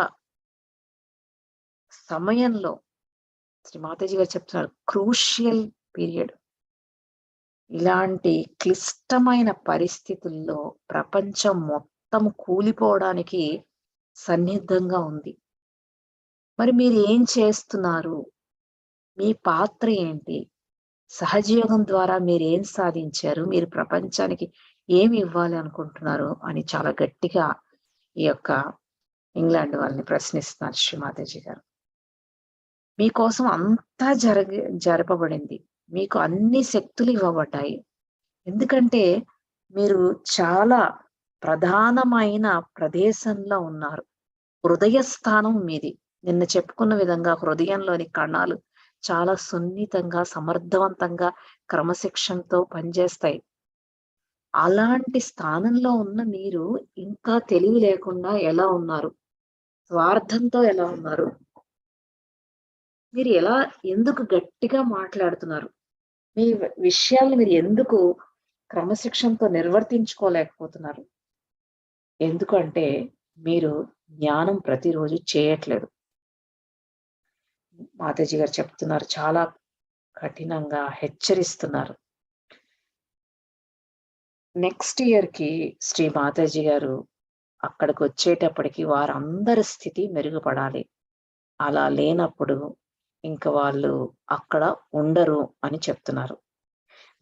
సమయంలో. శ్రీ మాతాజీ గారు చెప్తున్నారు, క్రూషియల్ పీరియడ్. ఇలాంటి క్లిష్టమైన పరిస్థితుల్లో ప్రపంచం మొత్తం కూలిపోవడానికి సన్నిద్ధంగా ఉంది. మరి మీరు ఏం చేస్తున్నారు? మీ పాత్ర ఏంటి? సహజయోగం ద్వారా మీరు ఏం సాధించారు? మీరు ప్రపంచానికి ఏమి ఇవ్వాలి అనుకుంటున్నారు అని చాలా గట్టిగా ఈ యొక్క ఇంగ్లాండ్ వాళ్ళని ప్రశ్నిస్తున్నారు శ్రీ మాతాజీ గారు. మీకోసం అంతా జరపబడింది. మీకు అన్ని శక్తులు ఇవ్వబడ్డాయి. ఎందుకంటే మీరు చాలా ప్రధానమైన ప్రదేశంలో ఉన్నారు. హృదయ స్థానం మీది. నిన్న చెప్పుకున్న విధంగా హృదయంలోని కణాలు చాలా సున్నితంగా, సమర్థవంతంగా, క్రమశిక్షణతో పనిచేస్తాయి. అలాంటి స్థానంలో ఉన్న మీరు ఇంకా తెలివి లేకుండా ఎలా ఉన్నారు? స్వార్థంతో ఎలా ఉన్నారు? మీరు ఎందుకు గట్టిగా మాట్లాడుతున్నారు? మీ విషయాలను మీరు ఎందుకు క్రమశిక్షణతో నిర్వర్తించుకోలేకపోతున్నారు? ఎందుకంటే మీరు జ్ఞానం ప్రతిరోజు చేయట్లేదు. మాతాజీ గారు చెప్తున్నారు, చాలా కఠినంగా హెచ్చరిస్తున్నారు. నెక్స్ట్ ఇయర్ కి శ్రీ మాతాజీ గారు అక్కడికి వచ్చేటప్పటికి వారందరి స్థితి మెరుగుపడాలి. అలా లేనప్పుడు ఇంకా వాళ్ళు అక్కడ ఉండరు అని చెప్తున్నారు.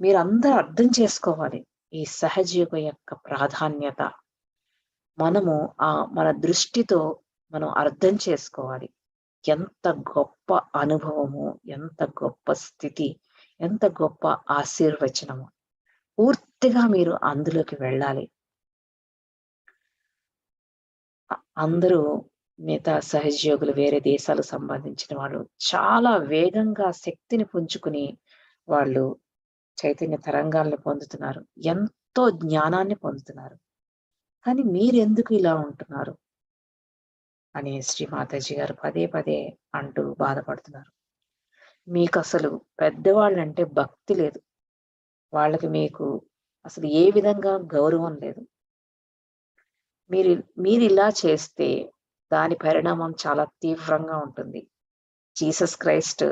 మీరందరూ అర్థం చేసుకోవాలి ఈ సహజయోగ యొక్క ప్రాధాన్యత. మనము మన దృష్టితో మనం అర్థం చేసుకోవాలి. ఎంత గొప్ప అనుభవము, ఎంత గొప్ప స్థితి, ఎంత గొప్ప ఆశీర్వచనము. పూర్తిగా మీరు అందులోకి వెళ్ళాలి. అందరూ మిగతా సహజయోగులు, వేరే దేశాలకు సంబంధించిన వాళ్ళు చాలా వేగంగా శక్తిని పుంజుకుని వాళ్ళు చైతన్య తరంగాల్ని పొందుతున్నారు, ఎంతో జ్ఞానాన్ని పొందుతున్నారు. కానీ మీరెందుకు ఇలా ఉంటున్నారు అని శ్రీ మాతాజీ గారు పదే పదే అంటూ బాధపడుతున్నారు. మీకు అసలు పెద్దవాళ్ళంటే భక్తి లేదు. వాళ్ళకి మీకు అసలు ఏ విధంగా గౌరవం లేదు. మీరు ఇలా చేస్తే దాని పరిణామం చాలా తీవ్రంగా ఉంటుంది. జీసస్ క్రైస్ట్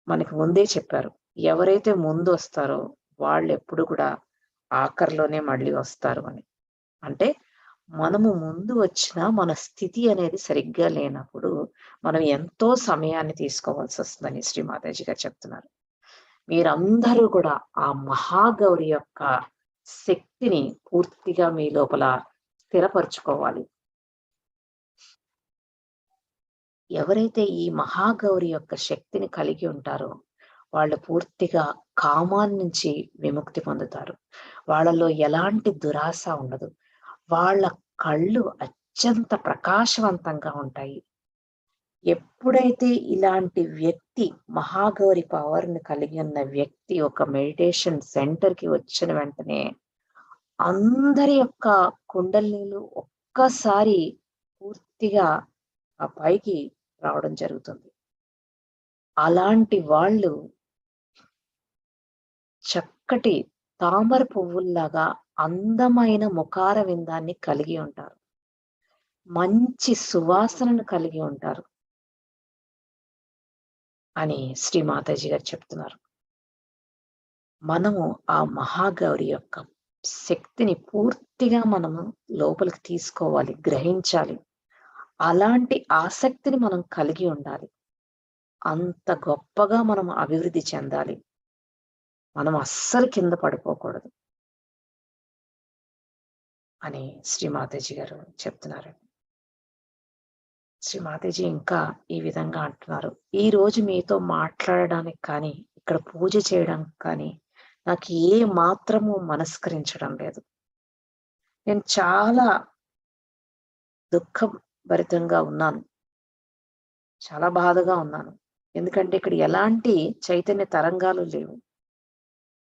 మనకి ముందే చెప్పారు, ఎవరైతే ముందు వస్తారో వాళ్ళు ఎప్పుడు కూడా ఆఖరిలోనే మళ్ళీ వస్తారు అని. అంటే మనము ముందు వచ్చినా మన స్థితి అనేది సరిగ్గా లేనప్పుడు మనం ఎంతో సమయాన్ని తీసుకోవాల్సి వస్తుందని శ్రీ మాతాజీ గారు చెప్తున్నారు. మీరందరూ కూడా ఆ మహాగౌరి యొక్క శక్తిని పూర్తిగా మీ లోపల స్థిరపరచుకోవాలి. ఎవరైతే ఈ మహాగౌరి యొక్క శక్తిని కలిగి ఉంటారో వాళ్ళు పూర్తిగా కామాన్ని నుంచి విముక్తి పొందుతారు. వాళ్ళలో ఎలాంటి దురాశ ఉండదు. వాళ్ళ కళ్ళు అత్యంత ప్రకాశవంతంగా ఉంటాయి. ఎప్పుడైతే ఇలాంటి వ్యక్తి, మహాగౌరి పవర్ని కలిగి ఉన్న వ్యక్తి ఒక మెడిటేషన్ సెంటర్కి వచ్చిన వెంటనే అందరి యొక్క కుండలినీలు ఒక్కసారి పూర్తిగా ఆ పైకి రావడం జరుగుతుంది. అలాంటి వాళ్ళు చక్కటి తామర పువ్వుల్లాగా అందమైన ముఖార విందాన్ని కలిగి ఉంటారు. మంచి సువాసనను కలిగి ఉంటారు అని శ్రీ మాతాజీ గారు చెప్తున్నారు. మనము ఆ మహాగౌరి యొక్క శక్తిని పూర్తిగా మనము లోపలికి తీసుకోవాలి, గ్రహించాలి. అలాంటి ఆసక్తిని మనం కలిగి ఉండాలి. అంత గొప్పగా మనం అభివృద్ధి చెందాలి. మనం అస్సలు కింద పడిపోకూడదు అని శ్రీ మాతాజీ గారు చెప్తున్నారు. శ్రీ మాతాజీ ఇంకా ఈ విధంగా అంటున్నారు, ఈ రోజు మీతో మాట్లాడడానికి కానీ, ఇక్కడ పూజ చేయడానికి కానీ నాకు ఏ మాత్రము మనస్కరించడం లేదు. నేను చాలా దుఃఖభరితంగా ఉన్నాను. చాలా బాధగా ఉన్నాను. ఎందుకంటే ఇక్కడ ఎలాంటి చైతన్య తరంగాలు లేవు.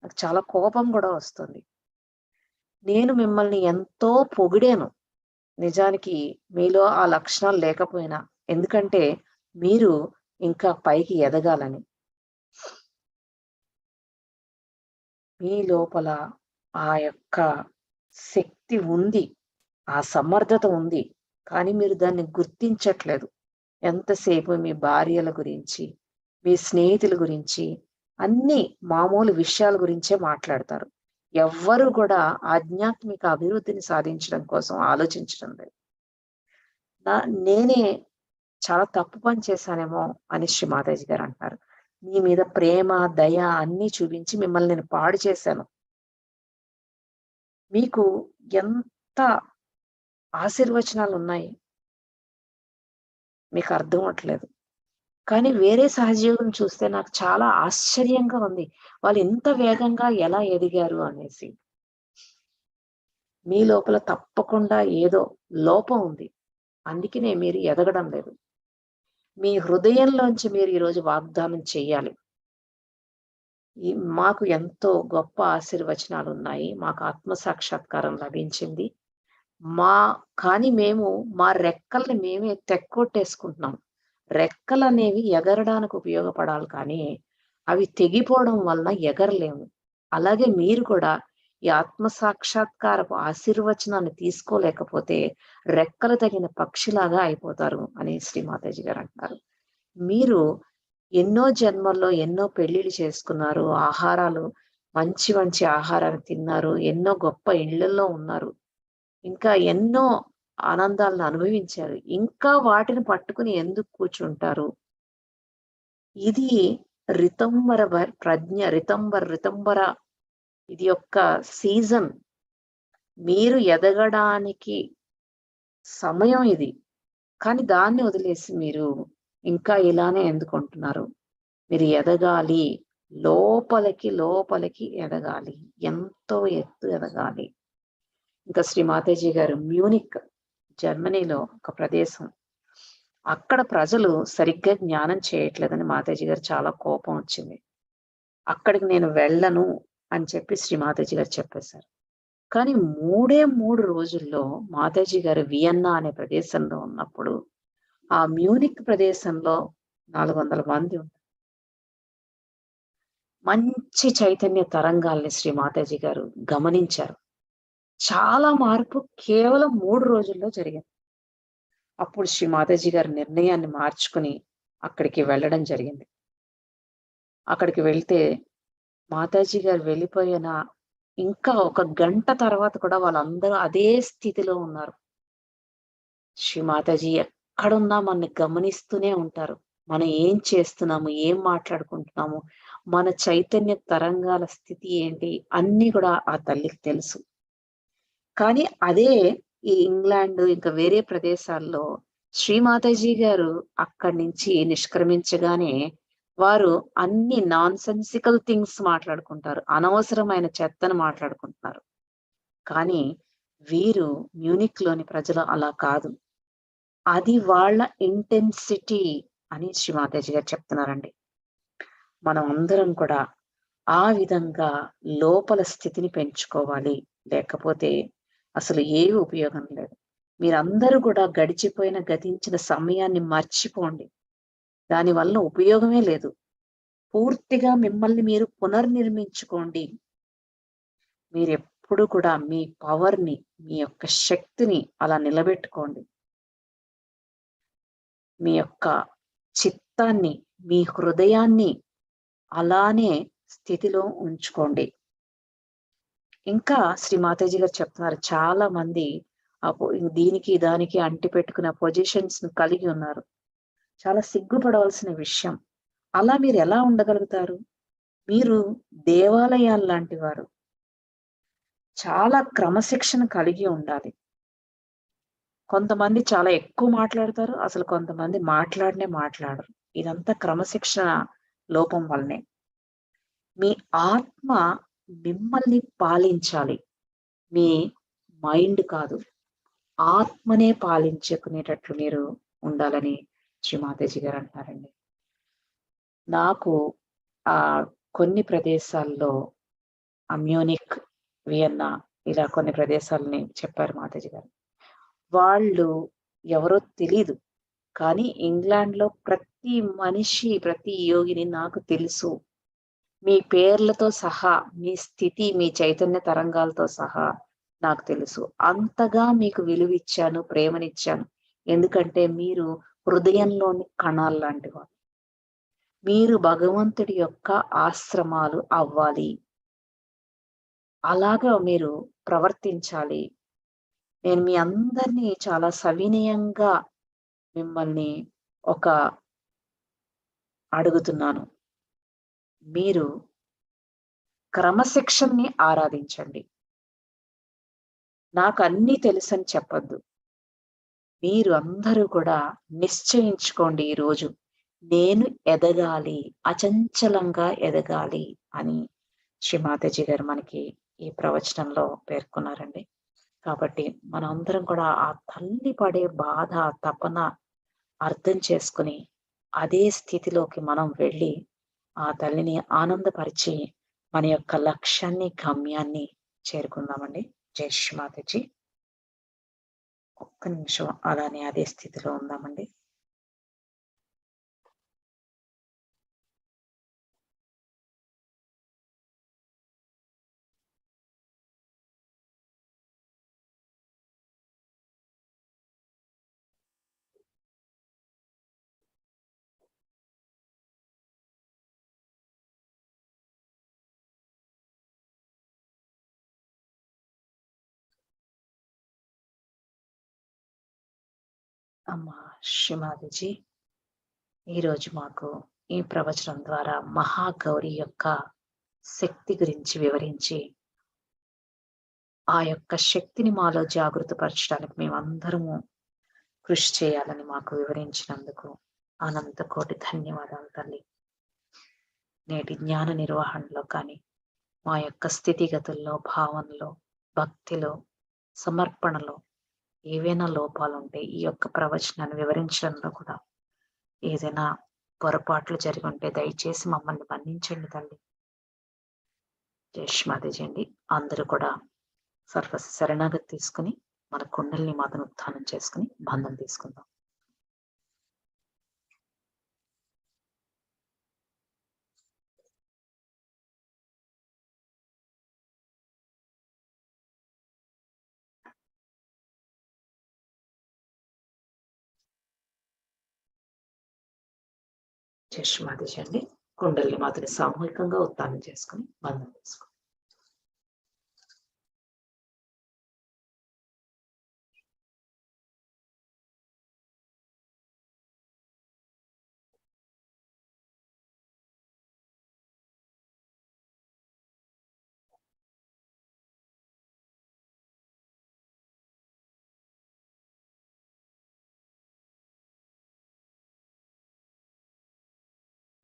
నాకు చాలా కోపం కూడా వస్తుంది. నేను మిమ్మల్ని ఎంతో పొగిడాను. నిజానికి మీలో ఆ లక్షణాలు లేకపోయినా. ఎందుకంటే మీరు ఇంకా పైకి ఎదగాలని. మీ లోపల ఆ యొక్క శక్తి ఉంది. ఆ సమర్థత ఉంది. కానీ మీరు దాన్ని గుర్తించట్లేదు. ఎంతసేపు మీ భార్యల గురించి, మీ స్నేహితుల గురించి, అన్ని మామూలు విషయాల గురించే మాట్లాడతారు. ఎవ్వరు కూడా ఆధ్యాత్మిక అభివృద్ధిని సాధించడం కోసం ఆలోచించడం లేదు. నేనే చాలా తప్పు పని చేశానేమో అని శ్రీ మాతాజీ గారు అంటారు. మీ మీద ప్రేమ, దయ అన్నీ చూపించి మిమ్మల్ని నేను పాడు చేశాను. మీకు ఎంత ఆశీర్వచనాలు ఉన్నాయి మీకు అర్థం అవట్లేదు. కానీ వేరే సహజీవులను చూస్తే నాకు చాలా ఆశ్చర్యంగా ఉంది. వాళ్ళు ఇంత వేగంగా ఎలా ఎదిగారు అనేసి. మీ లోపల తప్పకుండా ఏదో లోపం ఉంది. అందుకనే మీరు ఎదగడం లేదు. మీ హృదయంలోంచి మీరు ఈరోజు వాగ్దానం చెయ్యాలి. మాకు ఎంతో గొప్ప ఆశీర్వచనాలు ఉన్నాయి. మాకు ఆత్మ సాక్షాత్కారం లభించింది. కానీ మేము మా రెక్కల్ని మేమే తెక్కొట్టేసుకుంటున్నాం. రెక్కలనేవి ఎగరడానికి ఉపయోగపడాలి కానీ అవి తెగిపోవడం వలన ఎగరలేము. అలాగే మీరు కూడా ఈ ఆత్మ సాక్షాత్కారపు ఆశీర్వచనాన్ని తీసుకోలేకపోతే రెక్కలు తగిన పక్షిలాగా అయిపోతారు అని శ్రీ మాతాజీ గారు అంటారు. మీరు ఎన్నో జన్మల్లో ఎన్నో పెళ్లిళ్ళు చేసుకున్నారు. ఆహారాలు మంచి మంచి ఆహారాన్ని తిన్నారు. ఎన్నో గొప్ప ఇళ్లలో ఉన్నారు. ఇంకా ఎన్నో ఆనందాలను అనుభవించారు. ఇంకా వాటిని పట్టుకుని ఎందుకు కూర్చుంటారు? ఇది రితంబర ప్రజ్ఞ, రితంబర ఇది యొక్క సీజన్. మీరు ఎదగడానికి సమయం ఇది. కానీ దాన్ని వదిలేసి మీరు ఇంకా ఇలానే ఎందుకుంటున్నారు? మీరు ఎదగాలి. లోపలికి ఎదగాలి. ఎంతో ఎత్తు ఎదగాలి. ఇంకా శ్రీ మాతాజీ గారు మ్యూనిక్, జర్మనీలో ఒక ప్రదేశం. అక్కడ ప్రజలు సరిగ్గా జ్ఞానం చేయట్లేదని మాతాజీ గారు చాలా కోపం వచ్చింది. అక్కడికి నేను వెళ్ళను అని చెప్పి శ్రీ మాతాజీ గారు చెప్పేశారు. కానీ 3 రోజుల్లో మాతాజీ గారు వియన్నా అనే ప్రదేశంలో ఉన్నప్పుడు ఆ మ్యూనిక్ ప్రదేశంలో 400 మంది ఉంటారు. మంచి చైతన్య తరంగాల్ని శ్రీ మాతాజీ గారు గమనించారు. చాలా మార్పు కేవలం 3 రోజుల్లో జరిగింది. అప్పుడు శ్రీ మాతాజీ గారి నిర్ణయాన్ని మార్చుకుని అక్కడికి వెళ్ళడం జరిగింది. అక్కడికి వెళ్తే మాతాజీ గారు వెళ్ళిపోయిన ఇంకా 1 గంట తర్వాత కూడా వాళ్ళందరూ అదే స్థితిలో ఉన్నారు. శ్రీ మాతాజీ ఎక్కడున్నా మనని గమనిస్తూనే ఉంటారు. మనం ఏం చేస్తున్నాము, ఏం మాట్లాడుకుంటున్నాము, మన చైతన్య తరంగాల స్థితి ఏంటి అన్నీ కూడా ఆ తల్లికి తెలుసు. కానీ అదే ఈ ఇంగ్లాండ్ ఇంకా వేరే ప్రదేశాల్లో శ్రీ మాతాజీ గారు అక్కడి నుంచి నిష్క్రమించగానే వారు అన్ని నాన్ సెన్సికల్ థింగ్స్ మాట్లాడుకుంటారు. అనవసరమైన చెత్తను మాట్లాడుకుంటున్నారు. కానీ వీరు మ్యూనిక్ లోని ప్రజలు అలా కాదు. అది వాళ్ళ ఇంటెన్సిటీ అని శ్రీ మాతాజీ గారు చెప్తున్నారండి. మనం అందరం కూడా ఆ విధంగా లోపల స్థితిని పెంచుకోవాలి. లేకపోతే అసలు ఏవి ఉపయోగం లేదు. మీరందరూ కూడా గతించిన సమయాన్ని మర్చిపోండి. దానివల్ల ఉపయోగమే లేదు. పూర్తిగా మిమ్మల్ని మీరు పునర్నిర్మించుకోండి. మీరెప్పుడు కూడా మీ పవర్ని, మీ యొక్క శక్తిని అలా నిలబెట్టుకోండి. మీ యొక్క చిత్తాన్ని, మీ హృదయాన్ని అలానే స్థితిలో ఉంచుకోండి. ఇంకా శ్రీ మాతాజీ గారు చెప్తున్నారు, చాలా మంది దీనికి దానికి అంటి పెట్టుకున్న పొజిషన్స్ కలిగి ఉన్నారు. చాలా సిగ్గుపడవలసిన విషయం. అలా మీరు ఎలా ఉండగలుగుతారు? మీరు దేవాలయాల లాంటి వారు. చాలా క్రమశిక్షణ కలిగి ఉండాలి. కొంతమంది చాలా ఎక్కువ మాట్లాడతారు. అసలు కొంతమంది మాట్లాడరు. ఇదంతా క్రమశిక్షణ లోపం వల్లనే. మీ ఆత్మ మిమ్మల్ని పాలించాలి. మీ మైండ్ కాదు, ఆత్మనే పాలించుకునేటట్లు మీరు ఉండాలని శ్రీ మాతాజీ గారు అంటున్నారండి. నాకు కొన్ని ప్రదేశాల్లో మ్యూనిక్, వియన్నా ఇలా కొన్ని ప్రదేశాలని చెప్పారు మాతాజీ గారు. వాళ్ళు ఎవరో తెలీదు. కానీ ఇంగ్లాండ్‌లో ప్రతి మనిషి, ప్రతి యోగిని నాకు తెలుసు. మీ పేర్లతో సహా, మీ స్థితి, మీ చైతన్య తరంగాలతో సహా నాకు తెలుసు. అంతగా మీకు విలువిచ్చాను, ప్రేమనిచ్చాను. ఎందుకంటే మీరు హృదయంలోని కణాల్లాంటి వారు. మీరు భగవంతుడి యొక్క ఆశ్రమాలు అవ్వాలి. అలాగా మీరు ప్రవర్తించాలి. నేను మీ అందరినీ చాలా సవినయంగా మిమ్మల్ని ఒక అడుగుతున్నాను. మీరు క్రమశిక్షణని ఆరాధించండి. నాకు అన్నీ తెలుసని చెప్పొద్దు. మీరు అందరూ కూడా నిశ్చయించుకోండి ఈరోజు. నేను ఎదగాలి, అచంచలంగా ఎదగాలి అని శ్రీ మాతాజీ గారు మనకి ఈ ప్రవచనంలో పేర్కొన్నారండి. కాబట్టి మనందరం కూడా ఆ తల్లి పడే బాధ, తపన అర్థం చేసుకుని అదే స్థితిలోకి మనం వెళ్ళి ఆ తల్లిని ఆనందపరిచి మన యొక్క లక్ష్యాన్ని, గమ్యాన్ని చేరుకుందామండి. జై శ్రీ మాతాజీ. ఒక్క నిమిషం అలానే అదే స్థితిలో ఉందామండి. అమ్మా శ్రీ మాతాజీ, ఈరోజు మాకు ఈ ప్రవచనం ద్వారా మహాగౌరి యొక్క శక్తి గురించి వివరించి ఆ యొక్క శక్తిని మాలో జాగృతపరచడానికి మేమందరము కృషి చేయాలని మాకు వివరించినందుకు అనంత కోటి ధన్యవాదాలు తల్లి. నేటి జ్ఞాన నిర్వహణలో కానీ, మా యొక్క స్థితిగతుల్లో, భావనలో, భక్తిలో, సమర్పణలో ఏవైనా లోపాలుంటే ఈ యొక్క ప్రవచనాన్ని వివరించడంలో కూడా ఏదైనా పొరపాట్లు జరిగి ఉంటే దయచేసి మమ్మల్ని మన్నించండి తల్లి. జై శ్రీ మాతాజీ అండి. అందరూ కూడా శరణాగతి తీసుకుని మన కుండలిని మాతను ఉత్థానం చేసుకుని బంధం తీసుకుందాం. జై శ్రీ మాతాజీ అండి. కుండలిని మాతని సామూహికంగా ఉత్థానం చేసుకుని బంధం తీసుకుందాం.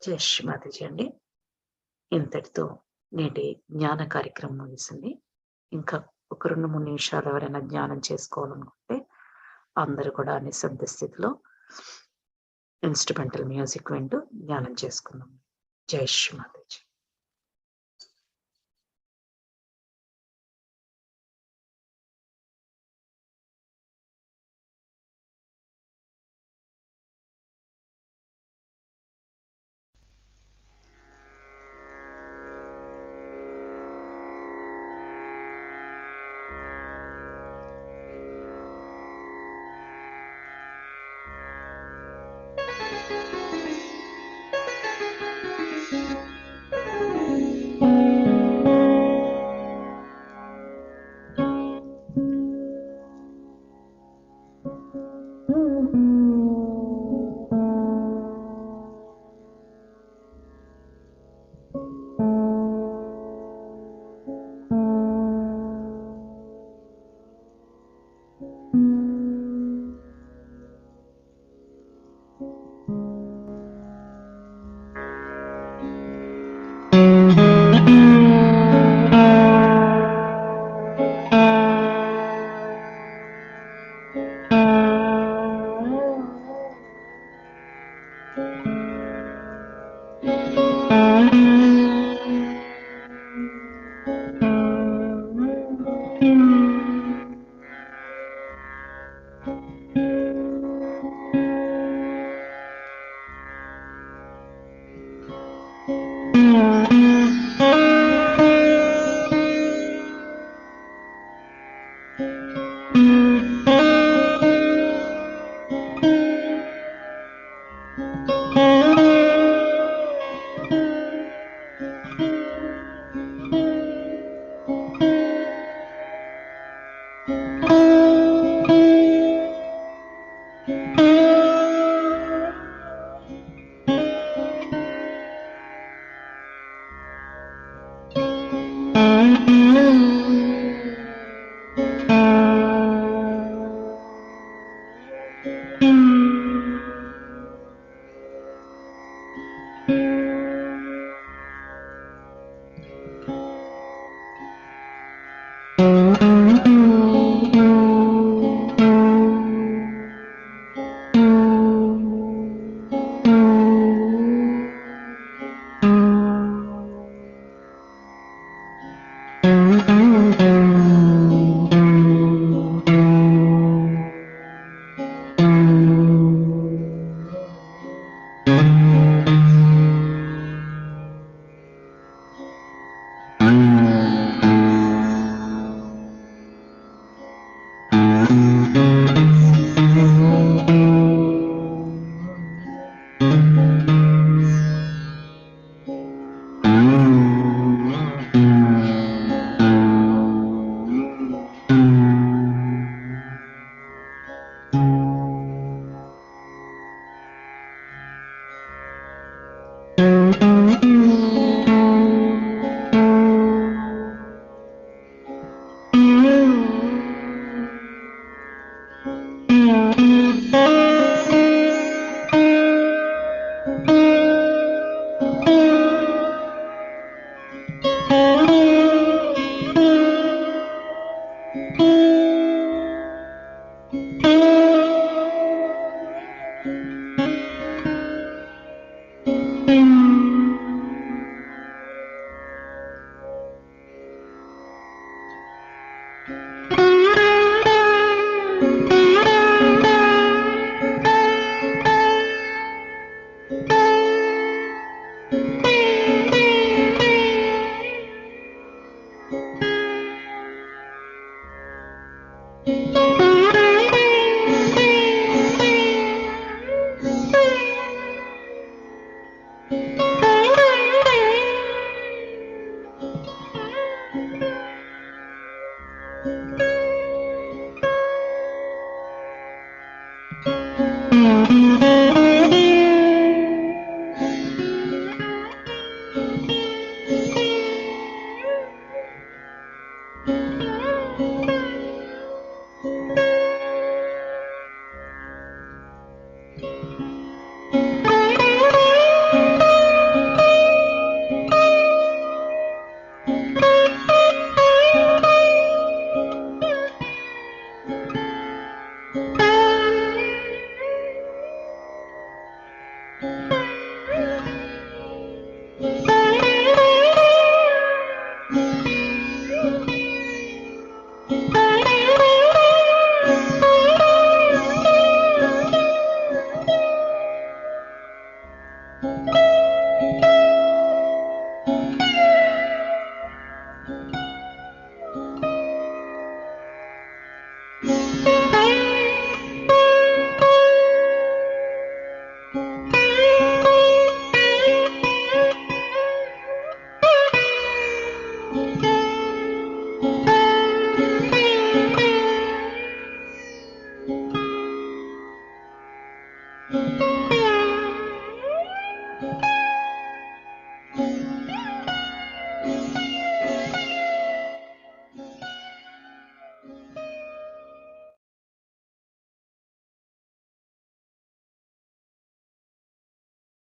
జై శ్రీ మాతాజీ అండి. ఇంతటితో నేటి జ్ఞాన కార్యక్రమం ముగిసింది. ఇంకా ఒక 2-3 నిమిషాలు ఎవరైనా జ్ఞానం చేసుకోవాలనుకుంటే అందరూ కూడా నిశ్శబ్ద స్థితిలో ఇన్స్ట్రుమెంటల్ మ్యూజిక్ వింటూ జ్ఞానం చేసుకుందాం. జై శ్రీ మాతాజీ.